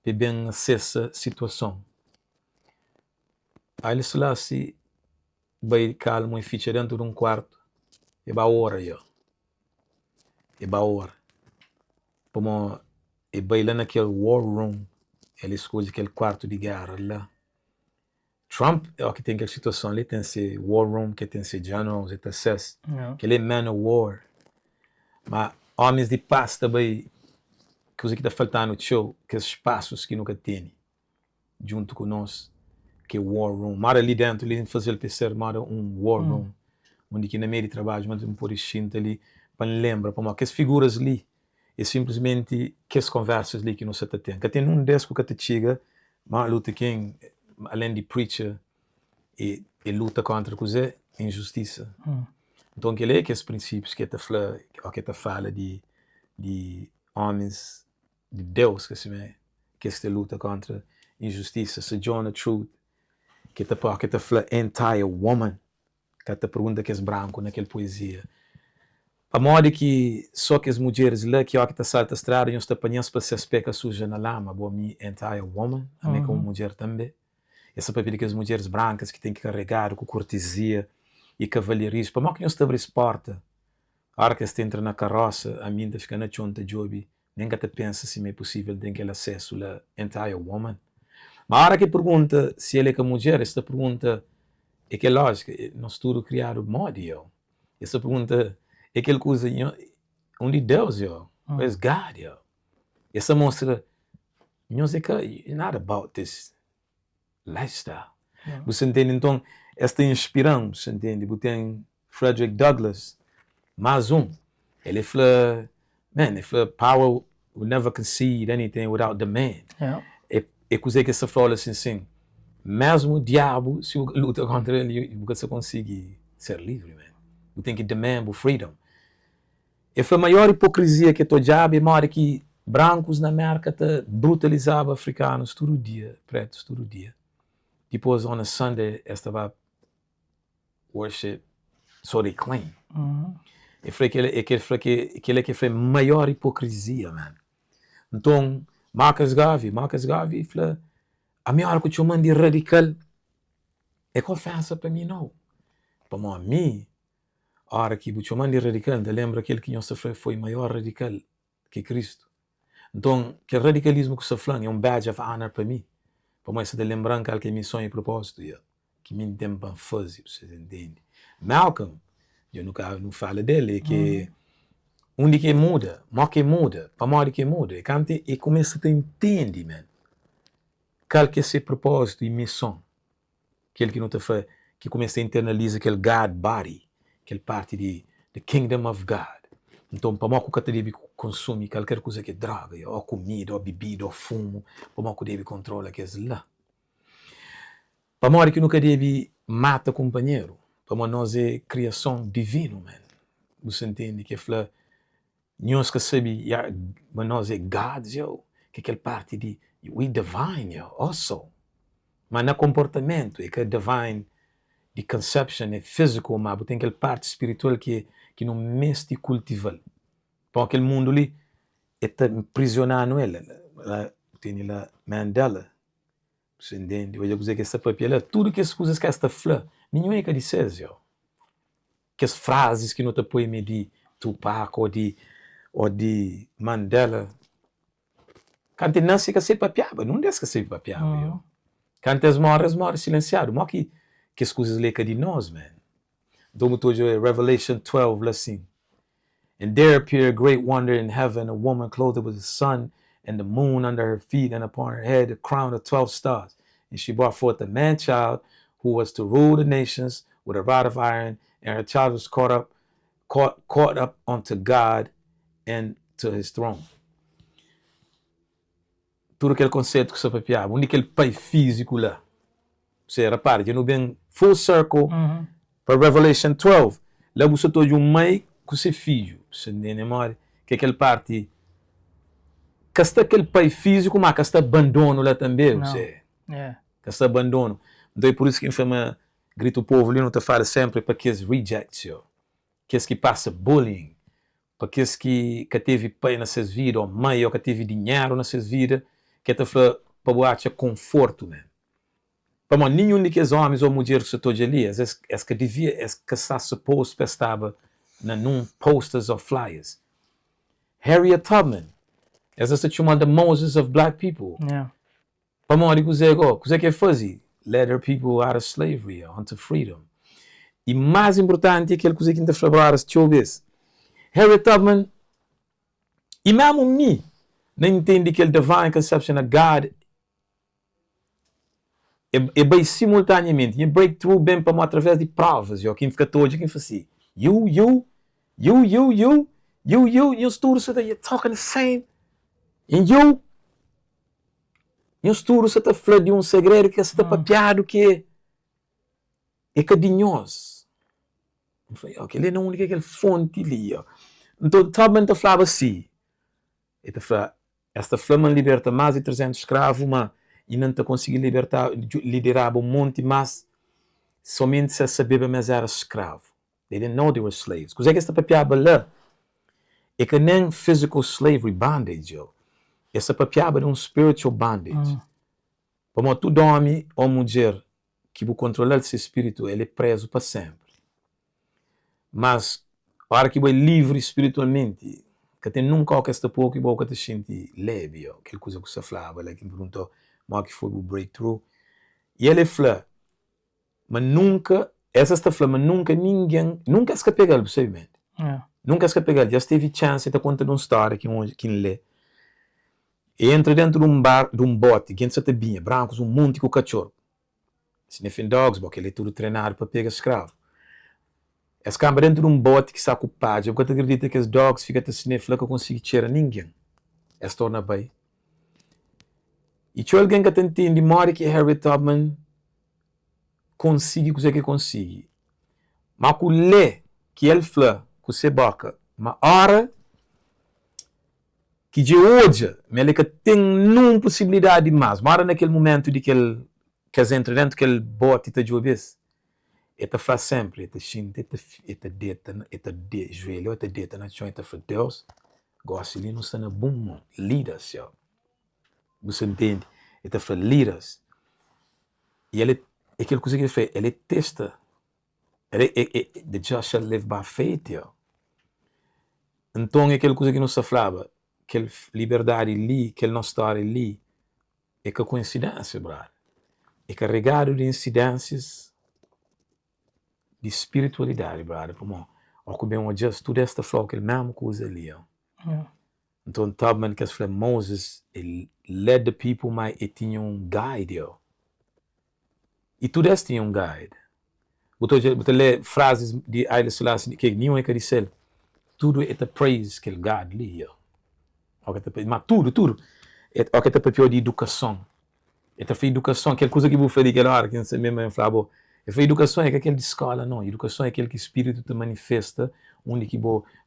[SPEAKER 1] para bem acessar a situação. Aí ele se lá se vai calmo e fica dentro de um quarto, e vai hora já. E vai hora. Como e vai lá naquele war room, ele escolhe aquele quarto de guerra lá. Trump é o que tem aquela situação ali, tem esse war room, que tem esse generals, esse acesso, que ele é man of war. Mas homens de paz também, coisa que está faltando no show, que os espaços que nunca tem, junto com nós, que é o war room. Mas ali dentro, ele fazer ele ser um war room, onde que na meio de trabalho, mas um por instinto ali, para lembrar, para que as figuras ali, é simplesmente que as conversas ali que não se tem. Que tem um desco que te chega, Martin Luther King, além de preacher, e luta contra a injustiça. Então, que é que os princípios que te fala de homens de Deus, que se luta contra injustiça. Se John the Truth, que te fala entire woman, que te pergunta que é branco naquela poesia. A modo que só que as mulheres lá que te salta a estrada, eles te apanham para se especa suja na lama, boa mi entire woman, a mim como mulher também. Essa papel que as mulheres brancas que têm que carregar com cortesia e cavalheirismo, para que eles te abrem porta, a hora que você entra na carroça, a mim fica na chonta job, nem que te pensa se é possível ter aquele acesso à entire woman. Mas a hora que pergunta se ele é que a mulher, esta pergunta é que é lógico, nós tudo criado modo, eu. Essa pergunta é aquela coisa onde Deus, eu. Where's God, eu? Essa mostra, não sei que, it's not about this lifestyle. Você entende? Então, esta inspiração, você entende? Você tem Frederick Douglass, mais ele fala, power will never concede anything without demand. É coisa que você fala assim, mesmo o diabo, se luta contra ele, você consegue ser livre, man. Você tem que demand for freedom. E foi a maior hipocrisia que o diabo é maior que brancos na América brutalizavam africanos todo dia, pretos todo dia. Depois, on a Sunday, estava worship, so they claim. E foi aquele que foi a maior hipocrisia, man. Então, Marcus Garvey falou, a minha hora que eu mando de radical, é confessa para mim, não. Para mim, a hora que eu mando de radical, eu lembro aquele que nós foi maior radical que Cristo. Então, que radicalismo que se fala é um badge of honor para mim. Para mim, você lembrar que é missão e propósito, que me tem para fazer, vocês entendem. Malcolm, eu nunca não falo dele, que onde que muda, para onde que muda, e começa a entender, man, qual que é esse propósito e missão, aquele que não te faz, que começa a internalizar aquele God body, aquele parte de the kingdom of God. Então, para mim, que deve consumir qualquer coisa que é droga, ou comida, ou bebida, ou fumo, para mim, que deve controlar que é lá. Para mim, que nunca deve matar companheiro, para mim, nós é criação divina, man. Você entende que fala, nós que sabe, mas nós é gods, que aquela parte de we divine, also. Mas no comportamento, é que divine de conception, é físico, mas tem aquela parte espiritual que não mexe cultivar. Para aquele mundo ali, está prisionando ele. Tem lá Mandela. Você entende? Eu dizer que essa papel, tudo que as coisas que esta flor, nenhum é que diz, que as frases que não te põe de Tupac ou de Mandela, quando ele nasce que se papiava, não deixa que se papiava. Quando as morres silenciado, mas que as coisas leca de nós, man. Então, Revelation 12, assim. And there appeared a great wonder in heaven, a woman clothed with the sun and the moon under her feet, and upon her head a crown of 12 stars. And she brought forth a man-child who was to rule the nations with a rod of iron, and her child was caught up unto God and to his throne. Tudo aquele conceito que se papiava, onde aquele pai físico lá. Você repara, que não vem full circle para Revelation 12. Lá você está de um mãe com seu filho. Você entende, amor? Que aquele parte, que está aquele pai físico, mas que está abandono lá também, você. Que está abandono. Então é por isso que infama grita o povo ali não te fala sempre para aqueles rejects, aqueles que passa bullying, para aqueles que teve pai nessas vidas, ou mãe, ou que teve dinheiro nessas vidas, que te fala para boate conforto, né? Para nenhum daqueles homens ou mulheres que estão ali, é que devia, é que está suposto para estar num posters ou flyers. Harriet Tubman, essa se chama the Moses of black people.
[SPEAKER 2] Yeah.
[SPEAKER 1] Para mim, o que é fazer? Let her people out of slavery, unto freedom. E mais importante é aquele que ainda falar as chobes. Harriet Tubman, e mesmo me, não entende que ele divine conception of God é bem simultaneamente, e breakthrough bem para mim através de provas, quem fica todo, quem faz assim, you, estudo, you're talking the same, and eu estudo, você está falando de segredo que você está papiado que é cadinhoso. Eu falei, ok, ele não é única aquele fonte ali, Então, Tubman te falava assim, ele te falava, esta flama liberta mais de 300 escravos, mas e não te consegui liderar um monte, mas somente se sabia mas era escravo. They didn't know they were slaves. Coisa que esta papiaba lá é que nem physical slavery bondage, essa papiaba é um spiritual bondage. Como tu dorme, ou mulher que vou controlar esse espírito, ele é preso para sempre. Mas, para que você livre espiritualmente, que tem nunca que esta pouco e boca te sente leve, aquela coisa que você falava, que me perguntou, mas que foi o breakthrough. E ele fala, mas nunca, essa fala, mas nunca ninguém, nunca se pega ele, possivelmente. Nunca se pega ele. Já teve chance de contar uma história que lê. E entra dentro de um bote, que entra bem, brancos, um monte com cachorro. Sniffing dogs, porque ele é tudo treinado para pegar escravo. Esse câmara dentro de um bote que está ocupado, eu acredito que os dogs ficam a sniffar que eu consigo tirar ninguém. Essa torna bem. E tinha alguém que entende, mora que Harriet Tubman consegue o que consegue. Mas que lê, que ele fala, que você boca, uma hora que de hoje, ele que tem uma possibilidade mais, mas naquele momento de que ele entra dentro daquele bote de jovens, ele faz sempre, ele sente, ele joelho, ele deita na chão, ele fala, Deus, gosta de não ser na bom, leaders, você entende? Ele fala, leaders. E ele, aquela coisa que ele fez, ele testa, the just shall live by faith, Então, aquela coisa que não se falava, aquela liberdade ali, aquela nossa história ali, é que a coincidência, brother. É carregado de incidências de espiritualidade, brother. Ou que bem, tudo esta flor, aquela mesma coisa ali, Então, Tubman, que falou, Moses, ele led the people, mas ele tinha um guide, E tudo isso tinha um guide. Você lê frases de Haile Selassie, que nenhum é que disse, tudo é the praise que ele guide ali, Mas tudo. É o que está para de educação. É para educação, aquela coisa que eu vou fazer aquela hora, que não sei mesmo, falava, é educação é aquele de escola, não. Educação é aquele que o espírito te manifesta, onde que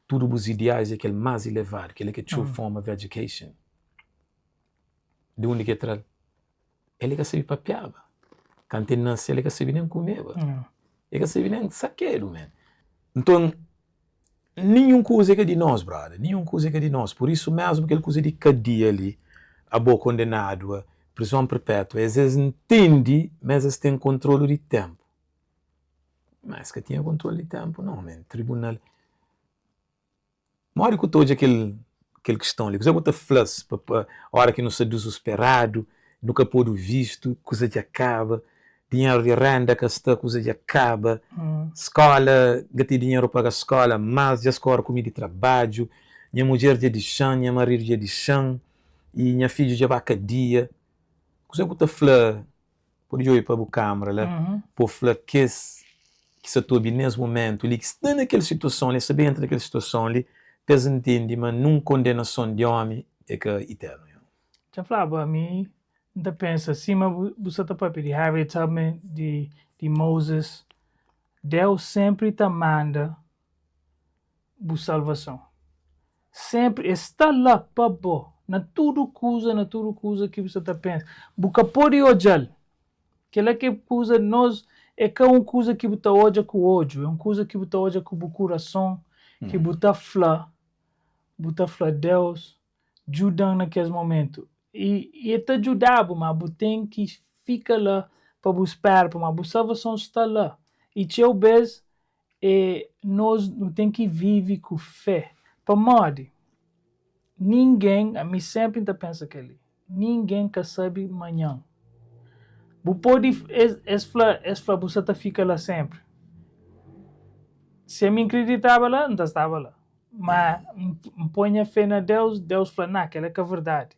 [SPEAKER 1] tudo os ideais é aquele mais elevado, aquele que é true form of education. De onde que é tral? Ele que sabe papiava. Quando ele nasce, ele que sabe nem comer. Ele que sabe nem saqueiro, man. Então, nenhuma coisa que é de nós, brother. Nenhuma coisa que é de nós. Por isso mesmo, aquela coisa de cadeia ali, a boa condenado, prisão perpétua, às vezes entende, mas às vezes tem controle de tempo. Mas que tinha controle de tempo, não, man. Tribunal. Mora que todo aquele questão ali. Você bota flush, a hora que não se desesperado, nunca pôde visto, coisa de acaba, dinheiro de renda que está, coisa de acaba, escola, gastei dinheiro para a escola, mas já escola comida de trabalho, minha mulher dia de chão, minha marido dia de chão, e minha filha já vai cadeia. Você bota flush, pode ir para a câmara, lá, por flush que se tobe nesse momento, ele que está naquela situação, ele sabe entrar naquela situação ali, pesa entende, mas não condenação de homem é que é eterno.
[SPEAKER 2] Já falava a mim, não pensa assim, mas você está para pedir Harriet Tubman, de Moses, Deus sempre te manda a salvação. Sempre está lá para bom, na tudo coisa que você está pensando. Buca pode odiar. Aquela que coisa nós é que uma coisa que bota hoje com hoje, é uma coisa que bota hoje com o coração, que bota fla Deus ajuda naqueles momentos. E te ajudava, mas você tem que ficar lá para buscar, mas a salvação está lá. E teu vez nós não tem que viver com fé. Para morrer, ninguém, a mim sempre pensa que ele, ninguém que sabe amanhã. Você pode, você fica lá sempre. Se eu me acreditava lá, não estava lá. Mas põe a fé na Deus, Deus fala, não, aquela é a verdade.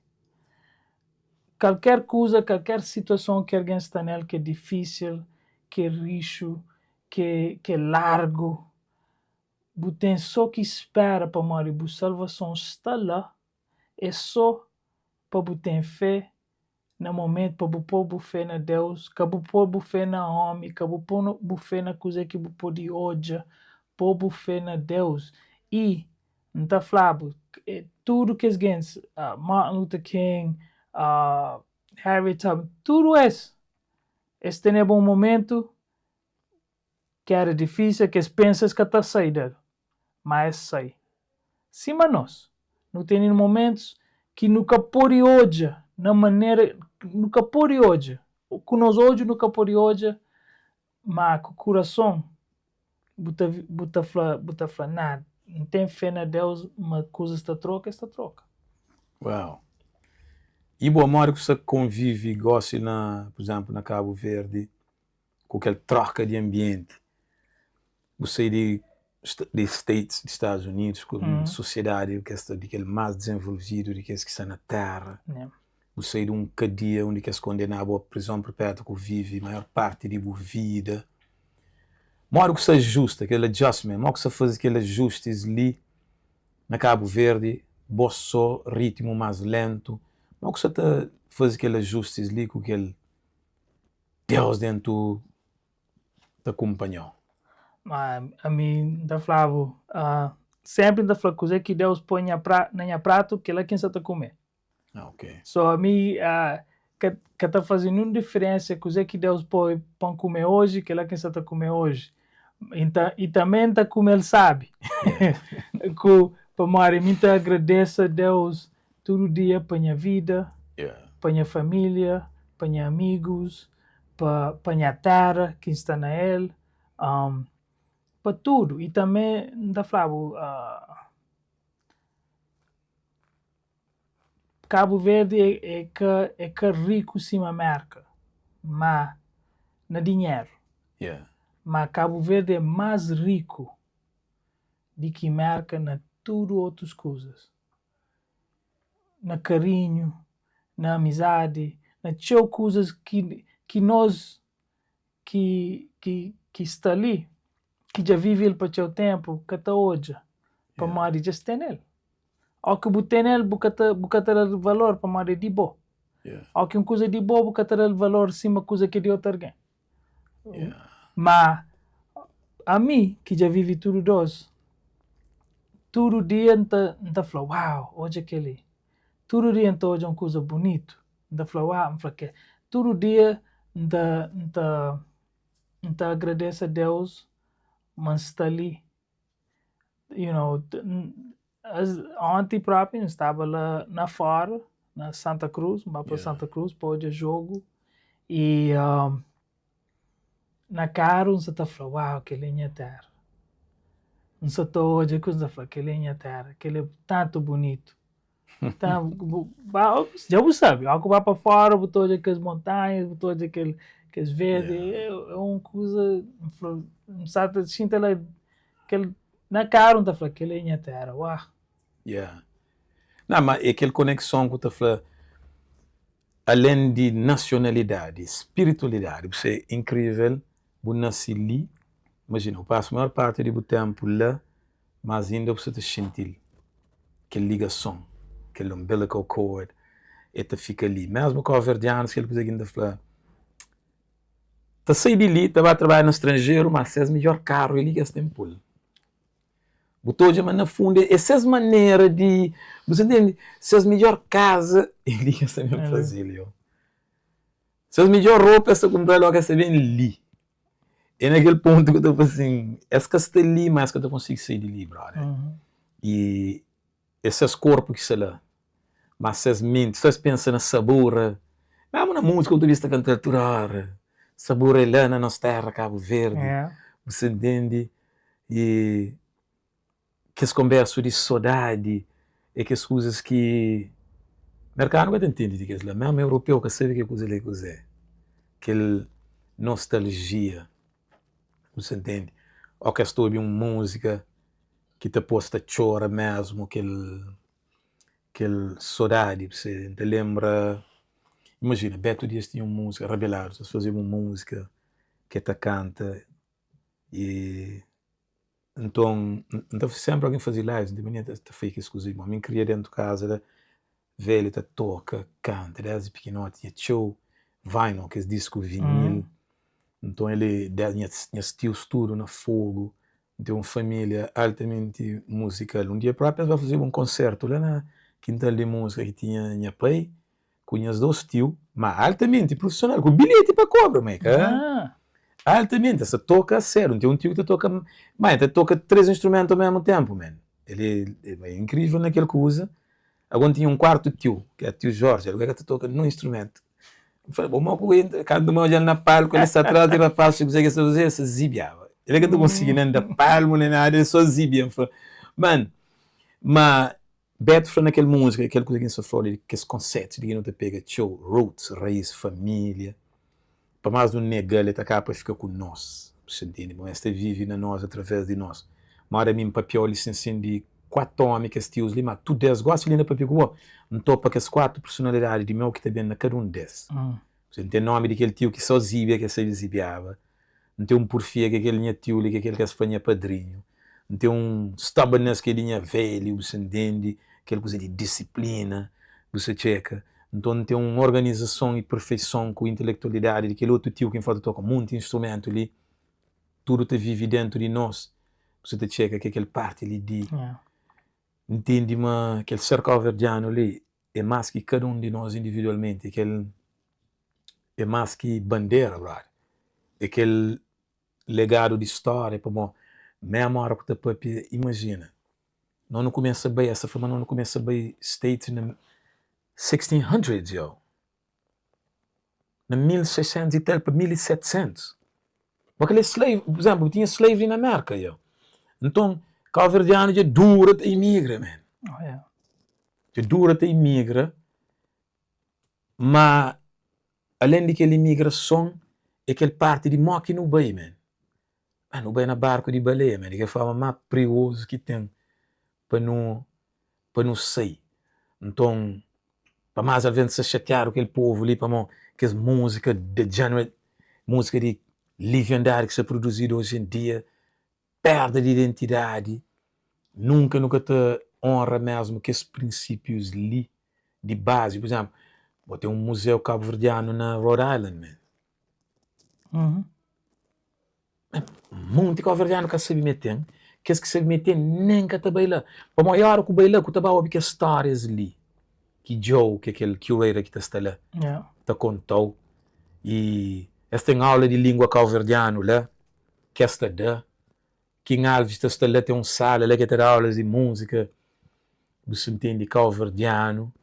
[SPEAKER 2] Qualquer coisa, qualquer situação que alguém está nela que é difícil, que é rixo, que é largo, você tem só que espera para morrer, a salvação está lá, é só para você ter fé no momento, para você pôr fé na Deus, para você pôr fé na homem, para você pôr fé na coisa que você pode hoje, pôr fé na Deus. E, não está falando, tudo que as gente, Martin Luther King, Harriet Tubman, tudo isso. Esse tem um momento que era difícil, que as pensas que está saindo, mas sai. Sim, mas nós não tem momentos que nunca pode hoje, na maneira, nunca pode hoje, com nós hoje, nunca pode hoje, mas com o coração, buta fala, nada, não tem fé na Deus, mas coisa está troca.
[SPEAKER 1] Uau! E boa mora que você convive e gosta, por exemplo, na Cabo Verde, com aquela troca de ambiente. Você de States, de Estados Unidos, com sociedade que é mais desenvolvido do que esse que está na Terra. Você de um cadeia onde que se condenava à prisão perpétua que vive a maior parte de sua vida. Mora que você ajusta, aquele adjustment, mora que você faz aquele ajustes ali na Cabo Verde, bosso, ritmo mais lento. Mora que você faz aquele ajustes ali com aquele Deus dentro te acompanhou.
[SPEAKER 2] A mim, da Flávio, sempre da Flávio, coisa que Deus põe na prato, que ela quem está comer.
[SPEAKER 1] Ok.
[SPEAKER 2] So, a mim, que está fazendo uma diferença, coisa que Deus põe para comer hoje, que ela quem está comer hoje. Então, e também está como ele sabe. Para morrer, eu agradeço a Deus todo dia para a minha vida, para a minha família, para meus amigos, para a minha terra, que está na ele. Para tudo. E também, da Flávio, Cabo Verde é que rico sim a América, mas na dinheiro. Mas Cabo Verde é mais rico do que América na tudo outras coisas. Na carinho, na amizade, na tchau coisas que nós que está ali, que já vive ele para teu tempo, que está hoje, para morrer já tem ele. Ou que você tem ele, você tem valor para morrer de boa. Ou que uma coisa de boa, você tem valor cima coisa que de outra alguém. Mas a mim, que já vive tudo dois, todo dia não fala, uau, hoje aquele. Todo dia não hoje é uma coisa bonita. Não fala, uau, não fala que. Todo dia não agradece a Deus, mas está ali. You know, ontem próprio estava lá na fora, na Santa Cruz, para Santa Cruz, para hoje jogo. E na cara, você está falando, uau, aquele é minha terra. Não só estou hoje, você fala, aquele é minha terra, aquele é tanto bonito. Então, já você sabe, algo vai para fora, botou hoje aquelas montanhas, botou hoje aqueles verdes, é uma coisa, não sabe, sinta lá, na cara, não está falando, aquele é minha terra, uau.
[SPEAKER 1] Não, mas é aquela conexão que eu estou além de nacionalidade, espiritualidade, você é incrível, você nasce ali, imagina, eu passo a maior parte do tempo lá, mas ainda você te sentir aquela ligação, aquele umbilical cord, e te fica ali. Mesmo com os verdianos, que ele consegue ainda falar, tu sai de ali, tu vai trabalhar no estrangeiro, mas se é o melhor carro, ele liga esse tempo. Botou de na fundo, essas maneiras de, você entende? Se é a melhor casa, ele liga essa mesma fazer, Se as melhor roupa essa comprar logo essa bem ali. E naquele ponto que eu estou assim, essa que está ali, mas que eu consigo sair de ali, brother. E esses corpos que se lá, mas essas mentes, vocês pensam na sabor, mesmo na música eu vista cantar, sabor é lá na nossa terra, Cabo Verde, você entende? E que as conversas de saudade, e que as coisas que mercado não entende de que é mesmo europeu que sabe que coisa é coisa, aquele nostalgia, você entende? Ou que estou ouvindo uma música que te posta chora mesmo, aquele saudade, você te lembra. Imagina, Beto Dias tinha uma música, Rebelados, eles faziam uma música que te canta e então sempre alguém fazia lives, independente de fake exclusivo, a mim queria dentro de casa, velho, te toca, canta, desde pequenote, show, vinyl, que é disco vinil, então ele tinha tios tudo na fogo, tem uma família altamente musical. Um dia próprio vai fazer um concerto lá na quintal de música que tinha minha pai, com os dois tios, mas altamente profissional, com bilhete para cobra, altamente, essa toca a sério, tem um tio que toca, mas toca 3 instrumentos ao mesmo tempo, man. Ele é incrível naquele que usa. Agora tinha um quarto tio, que é o tio Jorge, ele que toca num instrumento. Eu falei, bom, cada um olhando na palco, ele está atrás, tira a palco, se quiser que você zibiava. Ele que não conseguia nem dar palmo, nem nada, ele só zibia. Mano, mas Beto foi naquela música, aquela coisa que se fala, que esse conceito de que não te pega, show, roots, raiz, família. Para mais um nega, ele está cá para ficar com nós. Você entende? Bom, este vive na nós, através de nós. Mas era mesmo papel, licencinho de 4 homens que estiam ali, mas tu 10 gostas ali na papel, não topa que as 4 personalidades de meu que está bem na cada um desses. Você tem nome daquele tio que só zibia, que se exibiava. Não tem um porfia que aquele tio que aquele que se fanha padrinho. Não tem um stubbornness que ele velho, você entende? Aquela coisa de disciplina, você checa. Então não tem uma organização e perfeição com intelectualidade daquele outro tio que falta toca muito instrumento ali. Tudo te vive dentro de nós. Você te checa que aquele parte ali de... Entende, mas aquele cerco verdiano ali é mais que cada um de nós individualmente. Aquele é mais que bandeira, brother. Aquele legado de história, para mesma hora que te imagina. Não começa bem, essa forma não começa bem States na 1600s, yo. Na 1600 e tal para 1700. Porque ele é slave, por exemplo, tinha slavery na América, yo. Então, calverdiano já dura te imigra, man. Já dura te imigra, mas além de que ele imigração, é aquele parte de moque no bem, man. No bem na barco de baleia, man. É a forma mais perigosa que tem para não sair. Então, para mais alguém se chatear aquele povo ali, para que as música degenerate, música de legendária que se é produzida hoje em dia, perde de identidade, nunca te honra mesmo que esses princípios ali de base. Por exemplo, vou ter um museu cabo-verdiano na Rhode Island, man. Muito cabo-verdiano que se meter, que se meter nem que te baila. Para maior que o baila, que te baila que histórias ali. Que Joe, que aquele curator que está lá, te contou. E esta tem aula de língua cabo-verdiano lá, que esta dá. Que em Alves está lá, tem sala lá que tem aulas de música, você entende, cabo-verdiano.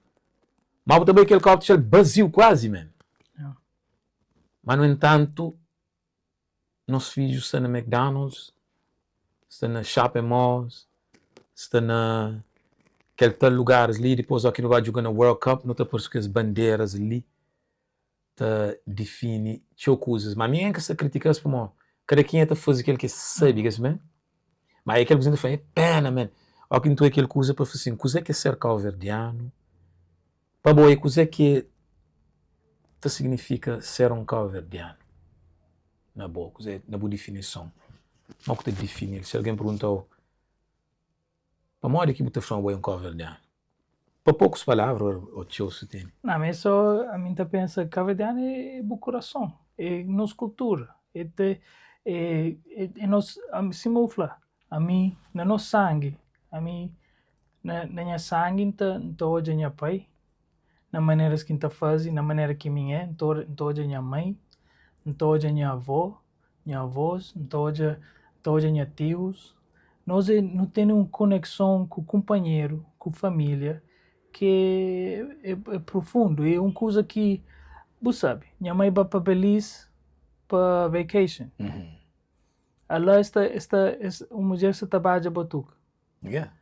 [SPEAKER 1] Mas também aquele cabo de vazio quase, man. Mas, no entanto, nossos filhos estão na McDonald's, estão na Shopping Malls, estão na aqueles lugares ali, depois aqui não vai jogar na World Cup, não está por as bandeiras ali, te define coisas. Mas a minha é que se critica isso, cada quem é que faz aquilo que sabe, man. Mas aquele coisa que faz é pena, man. Ou que não tem aquele coisa para fazer assim, coisa que é ser cabo-verdiano, para boa, coisa que significa ser um cabo-verdiano. Na boa, coisa, na boa definição. Não que te definir. Se alguém perguntou, para modo que você fala um cabo-verdiano, para poucas palavras, o tio se tem.
[SPEAKER 2] Não, mas só a mim pensa que cabo-verdiano é o coração, é nossa cultura, é nosso, se me fala, a mim, na nosso sangue, a mim, na minha sangue, então hoje é minha pai, na maneira que está fazendo, na maneira que minha é, toda minha mãe, toda minha avó, minha avós, toda minha tios. Nós não temos uma conexão com o companheiro, com a família, que é profundo. É uma coisa que, você sabe, minha mãe vai para Belize para vacation. Lá uma mulher que trabalha batuque.
[SPEAKER 1] Yeah.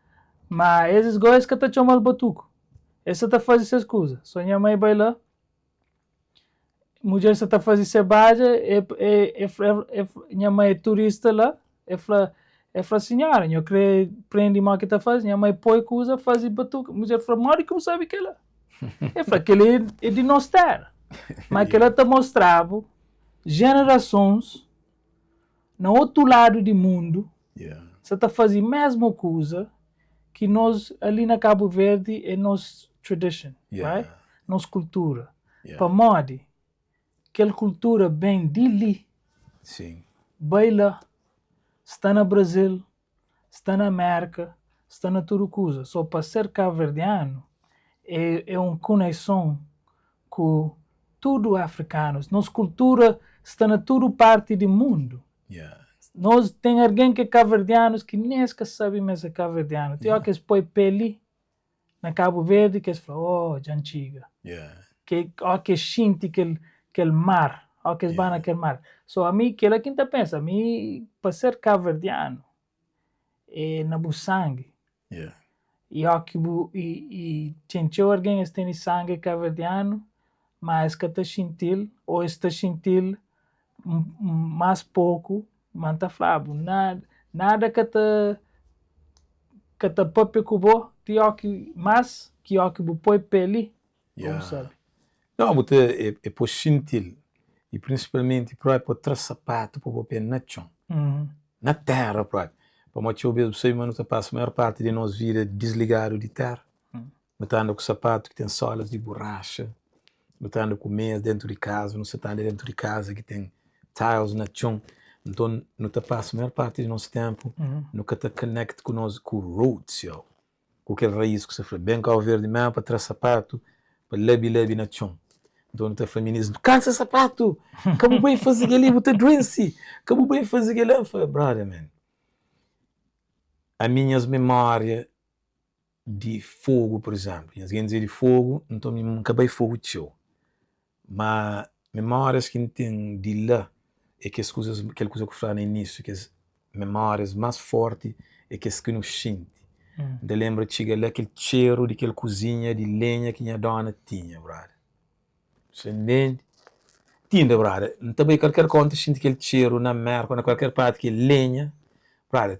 [SPEAKER 2] Mas esses gajos que estão chamando batuque, essa está fazendo essas coisas. Só minha mãe vai lá, mulher que está fazendo essa baja, minha mãe é turista lá, fala, senhora, eu queria aprender mais o que está fazendo, minha mãe põe coisa, faz batuque. Mulher fala, Mari, como sabe que ela? Fala, que ele é de nossa terra. Mas que ela está mostrando gerações no outro lado do mundo, você está fazendo a mesma coisa que nós ali na Cabo Verde é nossa tradition, right? Nossa cultura. Para Modi, aquela cultura bem dele, baila, está no Brasil, está na América, está na tudo coisa. Só para ser cabo-verdiano é uma conexão com tudo africanos. Nossa cultura está na tudo parte do mundo. Nós tem alguém que é cabo-verdianos que nem sequer sabe mais é cabo-verdiano. Tem alguém que põe pele na Cabo Verde que fala, de antiga. Que sente aquele mar, que vai naquele mar. So, a mim, aquela quinta pensa, a mim, para ser cabo-verdiano, é na bu sangue. E tinha alguém que tem sangue cabo-verdiano, mas que está sentil, ou está sentil mais pouco, mas está falando, nada que está papi cubo, mas que põe pele, como sabe.
[SPEAKER 1] Não, mas é por sentir, e principalmente para trazer sapato para o pé na chão, na terra, para motivo mesmo, sei, mas não passa a maior parte de nós vida desligado de terra, metendo com sapato que tem solas de borracha, metendo com meias dentro de casa, não se está dentro de casa que tem tiles na chão. Então, não te passa a maior parte do nosso tempo, nunca te conecta com o roots, com aquela raiz que você faz bem Cabo Verde mesmo, para trazer sapato, para lebi na chão. Então, não te feminismo, cansa sapato, como bem fazer aquele, você doença, como bem fazer aquele, eu falei, brother, man, as minhas memórias de fogo, por exemplo, as dizer de fogo, então, nunca bem fogo teu, mas memórias que tem de lá, é que as coisas, aquela coisa que eu falei no início, que as memórias mais fortes é que as que nos sente. Eu lembro de chegar lá aquele cheiro de aquela cozinha de lenha que minha dona tinha, brother. Você entende? Tinha, brother. Também qualquer conta sente aquele cheiro na merda, na qualquer parte que é lenha, brother.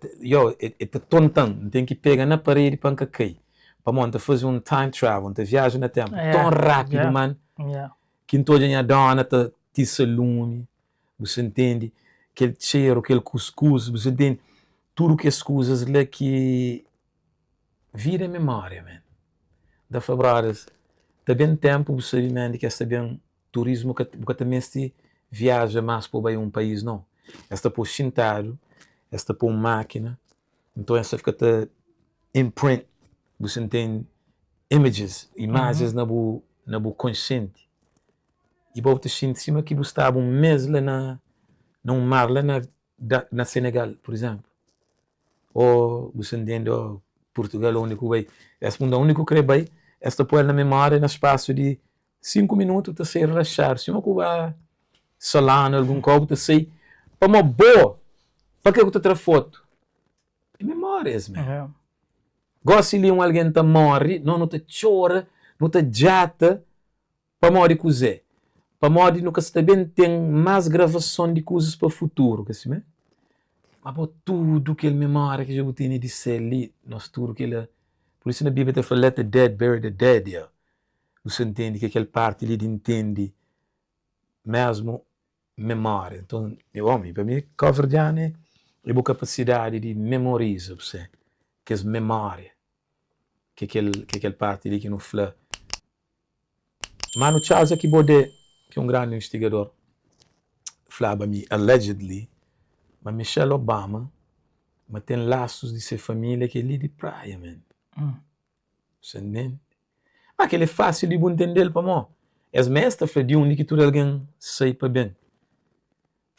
[SPEAKER 1] É tontão, tem que pegar na parede para não cair. Para montar fazer um time travel, te viaja no tempo tão rápido, man, que em toda a minha dona te salume. Você entende? Aquele cheiro, aquele cuscuz, você entende? Tudo que as coisas lá que vira memória, man. Da Fabradas, está bem tempo, você sabe, que está bem turismo, que também se viaja mais para um país, não. Esta por sentado, esta por máquina, então esta fica imprint, você entende? Imagens na bu consciente. E você sente cima que você estava um mês lá num mar lá na Senegal, por exemplo. Ou você entende, Portugal é o único país. Esse mundo é o único que vai, esta põe na memória no espaço de 5 minutos, você sai relaxar. Se uma coisa solana, algum copo, você sai para uma boa. Para que eu te foto? É memórias, man. Gosto de alguém que morre, não te chora, não te jata, para morrer com você. Para modo nunca se também tem mais gravação de coisas para o futuro, que assim, mas tudo que ele memória que eu tenho de ser ali, nós tudo que ele, por isso na Bíblia te fala let the dead bury the dead, você entende que aquela parte ali entende mesmo memória. Então, para mim, cabo-verdiano é a capacidade de memorizar, você, que é memória, que aquela parte ali que não fala. Mano Charles aqui bode que é um grande investigador, falava me allegedly, mas Michelle Obama, mas tem laços de sua família que é ali de praia, man. Você entende? Aquele é fácil de entender para mim. As mestas foi de onde que tudo alguém sai para bem.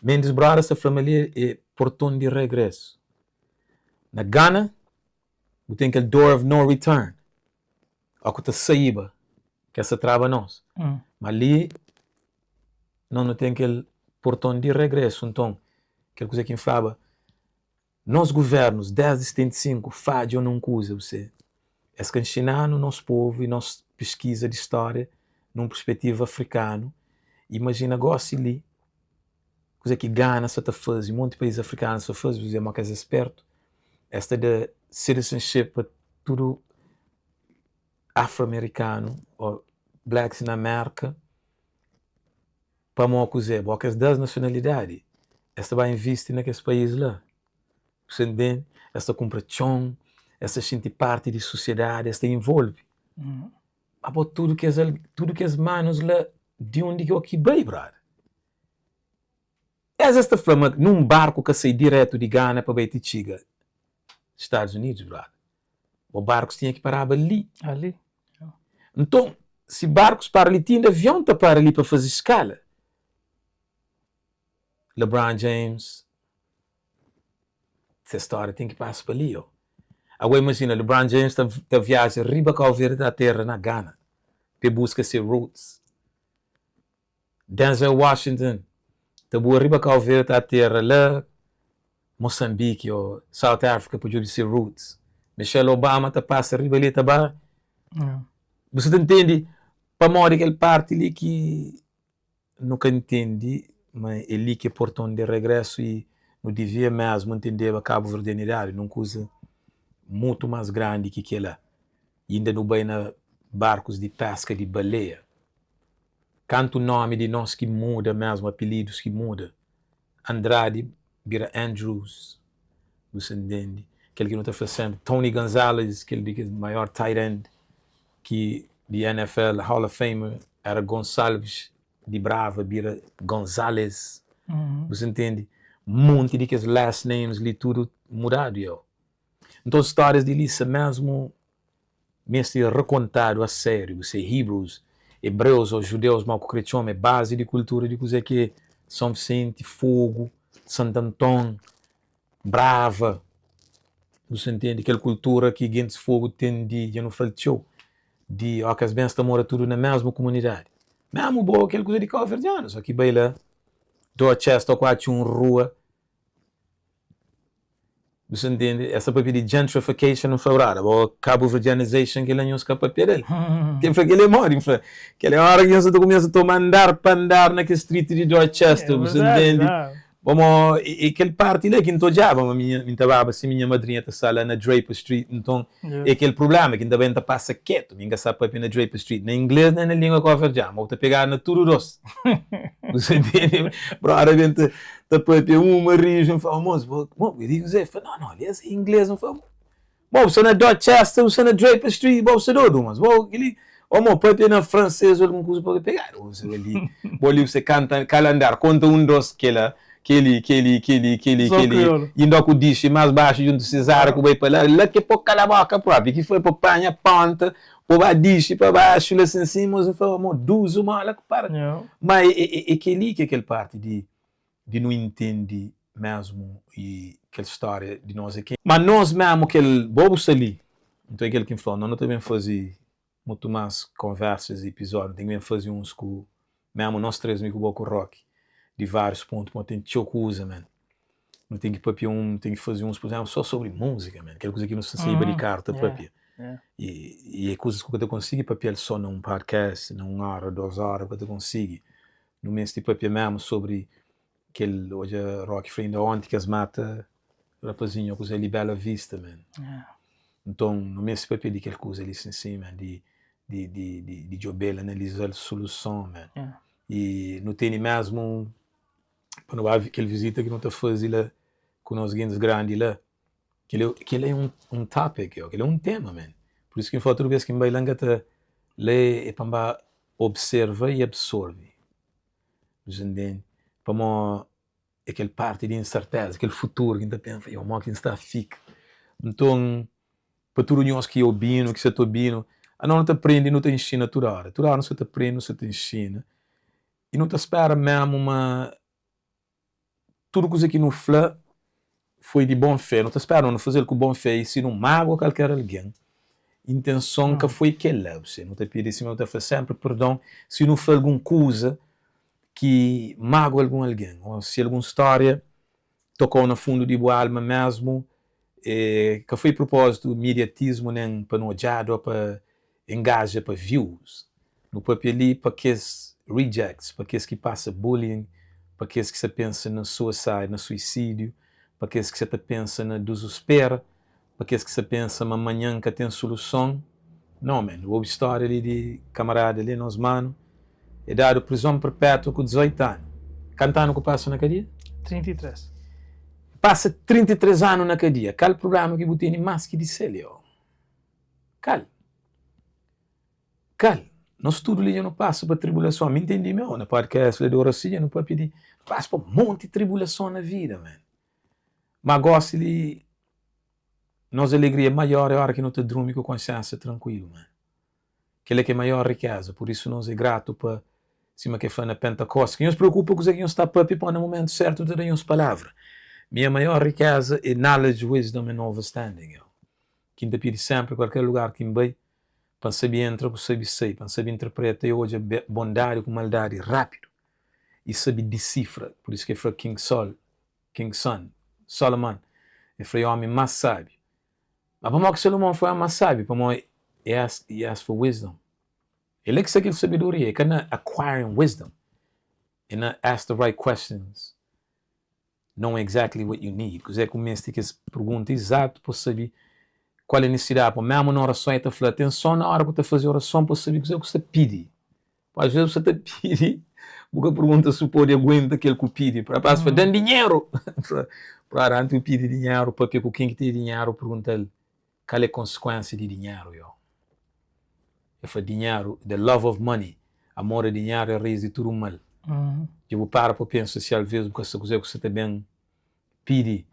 [SPEAKER 1] Mendes brada essa família é portão de regresso. Na Ghana, você tem aquele door of no return. A que saiba que essa trava nós. Mas ali não tem aquele portão de regresso. Então, aquela coisa que fala, nós governos, desde 75, fazem não coisa você. É que ensinar no nosso povo e nossa pesquisa de história, numa perspectiva africana. Imagina agora ali, coisa que Ghana se está fazendo, muitos países africanos se fazem, você é uma coisa esperto. Esta de citizenship para tudo afro-americano ou blacks na América, para uma coisa, porque as 10 nacionalidades, esta vai investir naqueles países lá. Você entende? Esta compra chão, esta sente parte da sociedade, esta envolve. Mas tudo que as manos lá, de onde que eu aqui bem, brother. Esta forma, num barco que sai direto de Ghana para Beitichiga, Estados Unidos, brother. O barco tinha que parar ali. Então, se barcos para ali, tinha avião para ali para fazer escala. LeBron James, essa história tem que passar para ali, ó. Agora imagina, LeBron James está viaja riba com a da terra na Ghana, para buscar seus roots. Denzel Washington está boa riba com a da terra lá, Moçambique ou South Africa para buscar seus roots. Michelle Obama está passa riba ali também. Você entende? Para morrer aquela parte ali que nunca entendi, mas é ali que é portão de regresso e não devia mesmo entender a Cabo Verdeanidade, numa coisa muito mais grande que aquela. E ainda não bem na barcos de pesca de baleia. Canto o nome de nós que muda mesmo, apelidos que muda. Andrade vira Andrews, você entende? Aquele que não está fazendo. Tony Gonzalez, aquele que é o maior tight end que de NFL, Hall of Famer, era Gonçalves de Brava, vira Gonzalez. Você entende? Monte de que as last names ali tudo mudado, eu. Então, histórias de Lisa mesmo recontado a sério. Você Hebrews, hebreus ou judeus mal cristãos, é base de cultura de coisa que São Vicente, Fogo, Santo Antônio, Brava. Você entende? Aquela cultura que gente fogo tem de, eu não falo de ó, que as bens mora tudo na mesma comunidade. Mesmo boa aquela coisa de Cabo Verdeano, só que bem lá, Dorchester, quase uma rua. Você entende? Essa papel de gentrification não foi rara, ou Cabo Verdeanization que ele não escapa dele. Que foi aquele mora, aquela hora que você começa a tomar andar para andar naquele street de Dorchester, você entende? Vamos, e aquele parte lá que não estou minha madrinha está sala na Draper Street, então é aquele problema que ainda bem está passa quieto, ninguém sabe para na Draper Street, nem inglês nem na língua converjada, mas está pegar na tudo doce. Você entende? Bro, a gente está para uma região famosa, bom, eu digo Zé, não, aliás, em inglês não foi. Bom, você na Dorchester, você na Draper Street, bom, você não, mas bom, ele para na francês ou alguma coisa para pegar, você ali, você canta calendar, conta doce que ela aquele indo com o dish mais baixo junto Cesar que vai para lá que por cala a boca própria que foi para panha ponta para a dish para baixo lá em cima mas foi uma duas uma lá que para mas é aquele parte de não entender mesmo e aquela história de nós aqui mas nós mesmo aquele bobo ali então aquele que falou não também fazer muito mais conversas e episódios também fazer uns com mesmo nós três me com o Boco Rock de vários pontos, mas tem que coisa, man. Não tem que papiar tem que fazer uns, por exemplo, só sobre música, man. Aquela coisa que não se saiba de carta, papiar. E é coisas que eu consigo papiar só num podcast, numa hora, 2 horas, que eu consigo. No mês de papiar mesmo sobre aquele, hoje a Rock Friend ontem que as mata, rapazinho, coisa ali Bela Vista, man. Então, no mês de papiar de aquela coisa ali, assim, man, de Jobel, analisar a solução, man. E não tem mesmo quando vai aquele visita que não está fazendo lá com os grandes grandes lá que ele é um topic, que ele é um tema, man. Por isso que eu falo toda vez que me vai lá lê e para observa e absorve, você entende? Para aquele parte de incerteza, aquele futuro que ainda pensa, que está fica. Então, para tudo nós que ouvimos, que você está ouvindo, não te aprende e não te ensina toda hora. Toda hora você te aprende, você te ensina. E não te espera mesmo tudo coisa que não fala foi de bom fé. Não te espera não fazer com bom fé e se não mágoa qualquer alguém. Intenção que foi que é você. Não te pede se não te faz sempre perdão se não faz alguma coisa que magoa alguém. Ou se alguma história tocou no fundo de boa alma mesmo, que foi propósito mediatismo nem para não odiado ou para engajar para views. No papel ali para que rejects, para que passa bullying, para que se pensa no suicide, no suicídio, para que se pensa na desespero, para que se pensa na amanhã que tem solução. Não, mano, houve história ali de camarada ali, nos mano, é dado prisão perpétua com 18 anos. Cantando que passa na cadeia?
[SPEAKER 2] 33.
[SPEAKER 1] Passa 33 anos na cadeia. Qual problema que você tem mais que dizer, ó? Qual? Nós tudo ali não passa para tribulação. Me entendi, meu? Na podcast de oração, não pode pedir. Passa por um monte de tribulação na vida, man. Mas gosto de... Nossa alegria maior é a hora que não te dorme com consciência tranquilo, man. Aquela que é a maior riqueza. Por isso nós é grato para cima que foi na Pentecostes. Que nos preocupa com o que está para no momento certo de dar as palavras. Minha maior riqueza é knowledge, wisdom and understanding. Que ainda pede sempre, qualquer lugar que me vai, para saber entrar, para saber sair, para saber interpretar hoje bondade com maldade rápido. E saber decifra. Por isso que foi King Solomon. E foi o homem mais sábio. Mas para mim que Solomon foi o mais sábio, para mim, he asked for wisdom. Ele é que sabe sabedoria, ele can acquiring wisdom. And ask the right questions. Know exactly what you need. Porque é começa a ter pergunta exata para saber qual é a necessidade. Para mesmo na oração, você fala atenção na hora que você faz a oração para saber o que você pede. Às vezes você te pede, porque pergunta se pode aguentar aquele que pede. Para passar, dando dinheiro. Para antes pedir dinheiro, porque quem tem dinheiro pergunta-lhe qual é a consequência de dinheiro. Eu falo dinheiro, the love of money. Amor a dinheiro é a raiz de tudo mal. Eu vou para pensar se às vezes porque você também pede.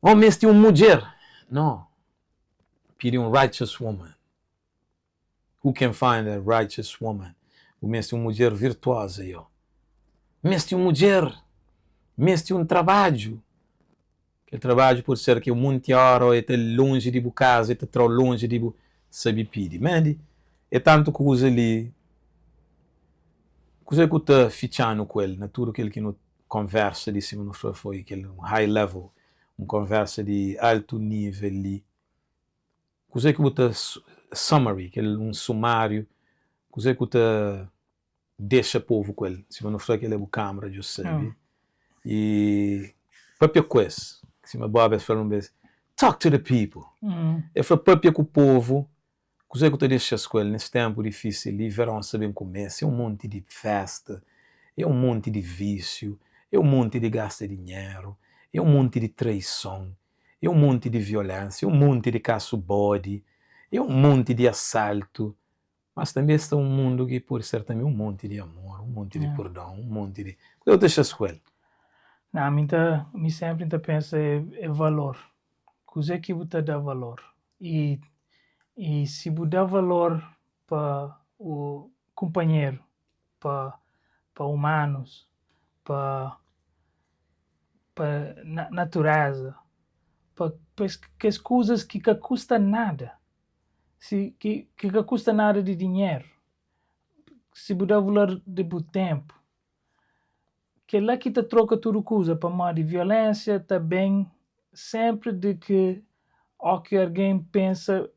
[SPEAKER 1] Oh, mas tem uma mulher. Não. Pede uma righteous woman. Who can find a righteous woman? O mas tem uma mulher virtuosa. Mas tem uma mulher. Mas tem um trabalho. Aquele trabalho pode ser que o mundo te hora, ou está longe de casa, está tão longe de sabe pedir. Mas é tanto coisa ali. Coisa que está fichando com ele, na tudo aquilo que não conversa de cima no foi aquele high level, uma conversa de alto nível ali. Coisa que está summary, aquele um sumário, coisa que está deixa povo com ele, se não for aquele é câmera, já sabe. E própria coisa, se uma boa vez falando bem, talk to the people. É para própria com o povo. Coisa que eu deixo a escola nesse tempo difícil, e verão sabem começa, é um monte de festa, é um monte de vício, é um monte de gastar dinheiro, é um monte de traição, é um monte de violência, é um monte de caço-bode, é um monte de assalto, mas também está um mundo que pode ser também um monte de amor, um monte de perdão, um monte de... Eu deixo a escola.
[SPEAKER 2] Não, me sempre pensa é valor. Coisa que você dá valor. E se você dá valor para o companheiro, para humanos, para natureza, para as coisas que custa nada, que custa nada de dinheiro, se você dá valor de tempo, que lá que te troca tudo coisa para mais de violência, também sempre de que o que alguém pensa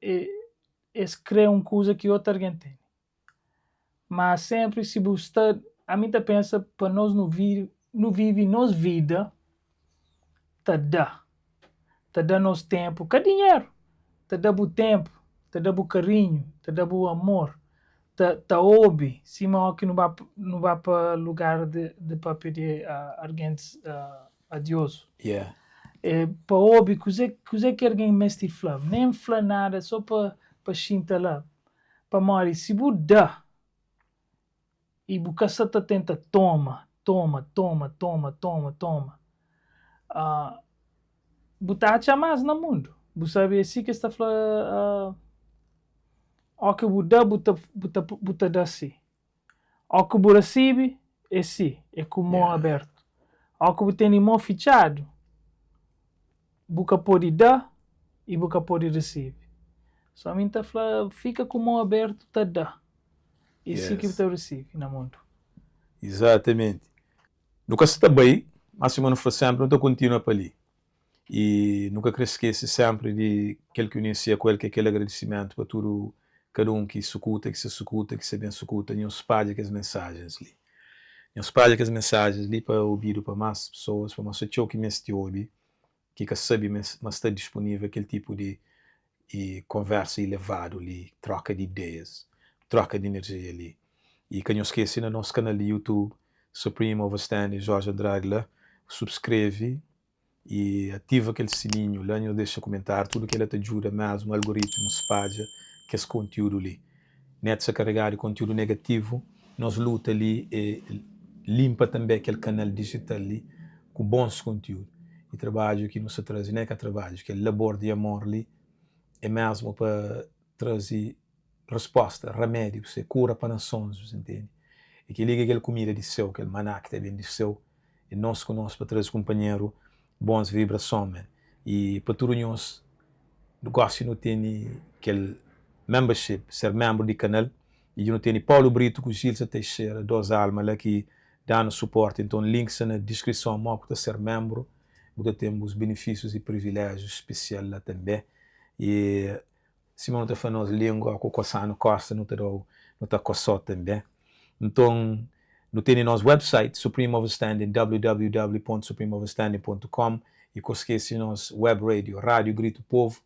[SPEAKER 2] cria uma coisa que outra alguém tem. Mas sempre se você a mim pensa para nós não vive nos vida, te dá nos tempo, que dinheiro, te dá o tempo, te dá o carinho, te dá o amor, te ouve, se que não vai para lugar de para pedir a alguém a Deus.
[SPEAKER 1] Yeah.
[SPEAKER 2] Para ouvir, coisa que alguém mestre fala, nem fala nada, só para chintar lá, para morrer, se você dá, e você tenta toma. Você acha mais no mundo. Você sabe assim que está falando O que você dá, você dá sim. O que você recebe, é sim. É com mão aberto. O que você tem mão fechado, você pode dar e você pode receber. Somente fica com mão aberta, tá dá. E sim que você recebe no mundo.
[SPEAKER 1] Exatamente. Nunca se está bem, mas se não for sempre, não continua para ali. E nunca esquece sempre de aquele que inicia com ele, que é aquele agradecimento para tudo, cada um que se escuta, que se bem escuta, e espalha as mensagens ali. E espalha as mensagens ali para ouvir para mais pessoas, para mostrar que me ouve, que sabe, mas está disponível aquele tipo de conversa elevado ali, troca de ideias, troca de energia ali. E que não esqueça no nosso canal de YouTube, Supreme Overstanding Jorge Andrade lá, subscreve e ativa aquele sininho, lá não deixa comentar, tudo que ele te ajuda mesmo, o algoritmo espalha que esse conteúdo ali. Net se carregar de conteúdo negativo, nós luta ali e limpa também aquele canal digital ali com bons conteúdos. E trabalho que não se traz, nem que trabalho, que é labor de amor ali, é mesmo para trazer resposta, remédio, você cura para nações, você entende? E que liga aquela comida de seu, aquele maná que também de seu, e nós conosco para trazer companheiro, bons vibrações, man. E para todos nós, negócio não tem aquele membership, ser membro do canal, e não tem Paulo Brito com Gilson Teixeira, duas almas lá que dão suporte, então links na descrição, para ser membro, você tem os benefícios e privilégios especiais lá também. E se não está falando língua, com coçando costa, não está coçando também. Então, não tem nosso website, Supreme Overstanding, www.supremeoverstanding.com, e não esquece nosso web radio, Rádio Grito Povo,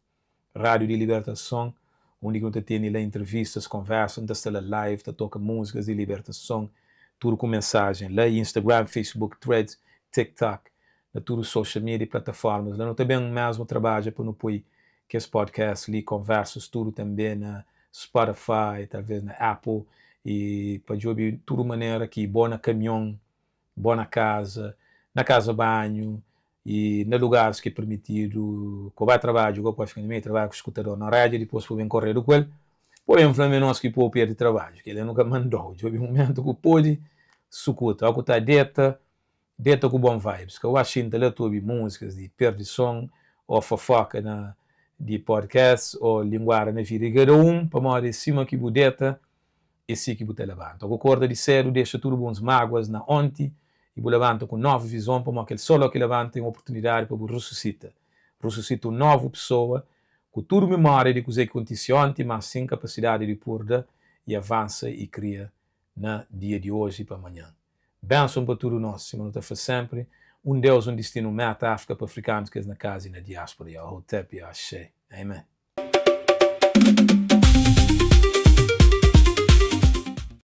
[SPEAKER 1] Rádio de Libertação, onde você tem lá entrevistas, conversas, está lá live, toca músicas de libertação, tudo com mensagem. Lá Instagram, Facebook, Threads, TikTok, tudo social media, plataformas. Lá não também mesmo trabalho para não pôr que esse podcast ali, conversas, tudo também na Spotify, talvez na Apple, e para ouvir tudo maneira que boa na caminhão, boa na casa banho, e nos lugares que é permitido, que vai trabalho, que pode ficar no meio, trabalho com o escutador na rádio, depois por correr do qual, põe um flamengo nosso que pode perder trabalho, que ele nunca mandou, de um momento que pode, escuta, algo está deta com bom vibes, que eu acho que ele ouve músicas de perdição, ou fofoca de podcast, ou linguagem na vida de cada um, para morar em cima que budeta, e sim que você levanta. Eu acorda de cedo, deixa tudo bons mágoas na ontem, e você levanta com nova visão, para aquele solo que levanta tem uma oportunidade para você ressuscita uma nova pessoa, com tudo memória de coisa que aconteceu ontem, mas sem capacidade de pôr e avança e cria no dia de hoje e para amanhã. Benção para tudo nós, se não está sempre. Deus, destino, meta, África para africanos que é na casa e na diáspora. E a Hotep e a Axé. Amém.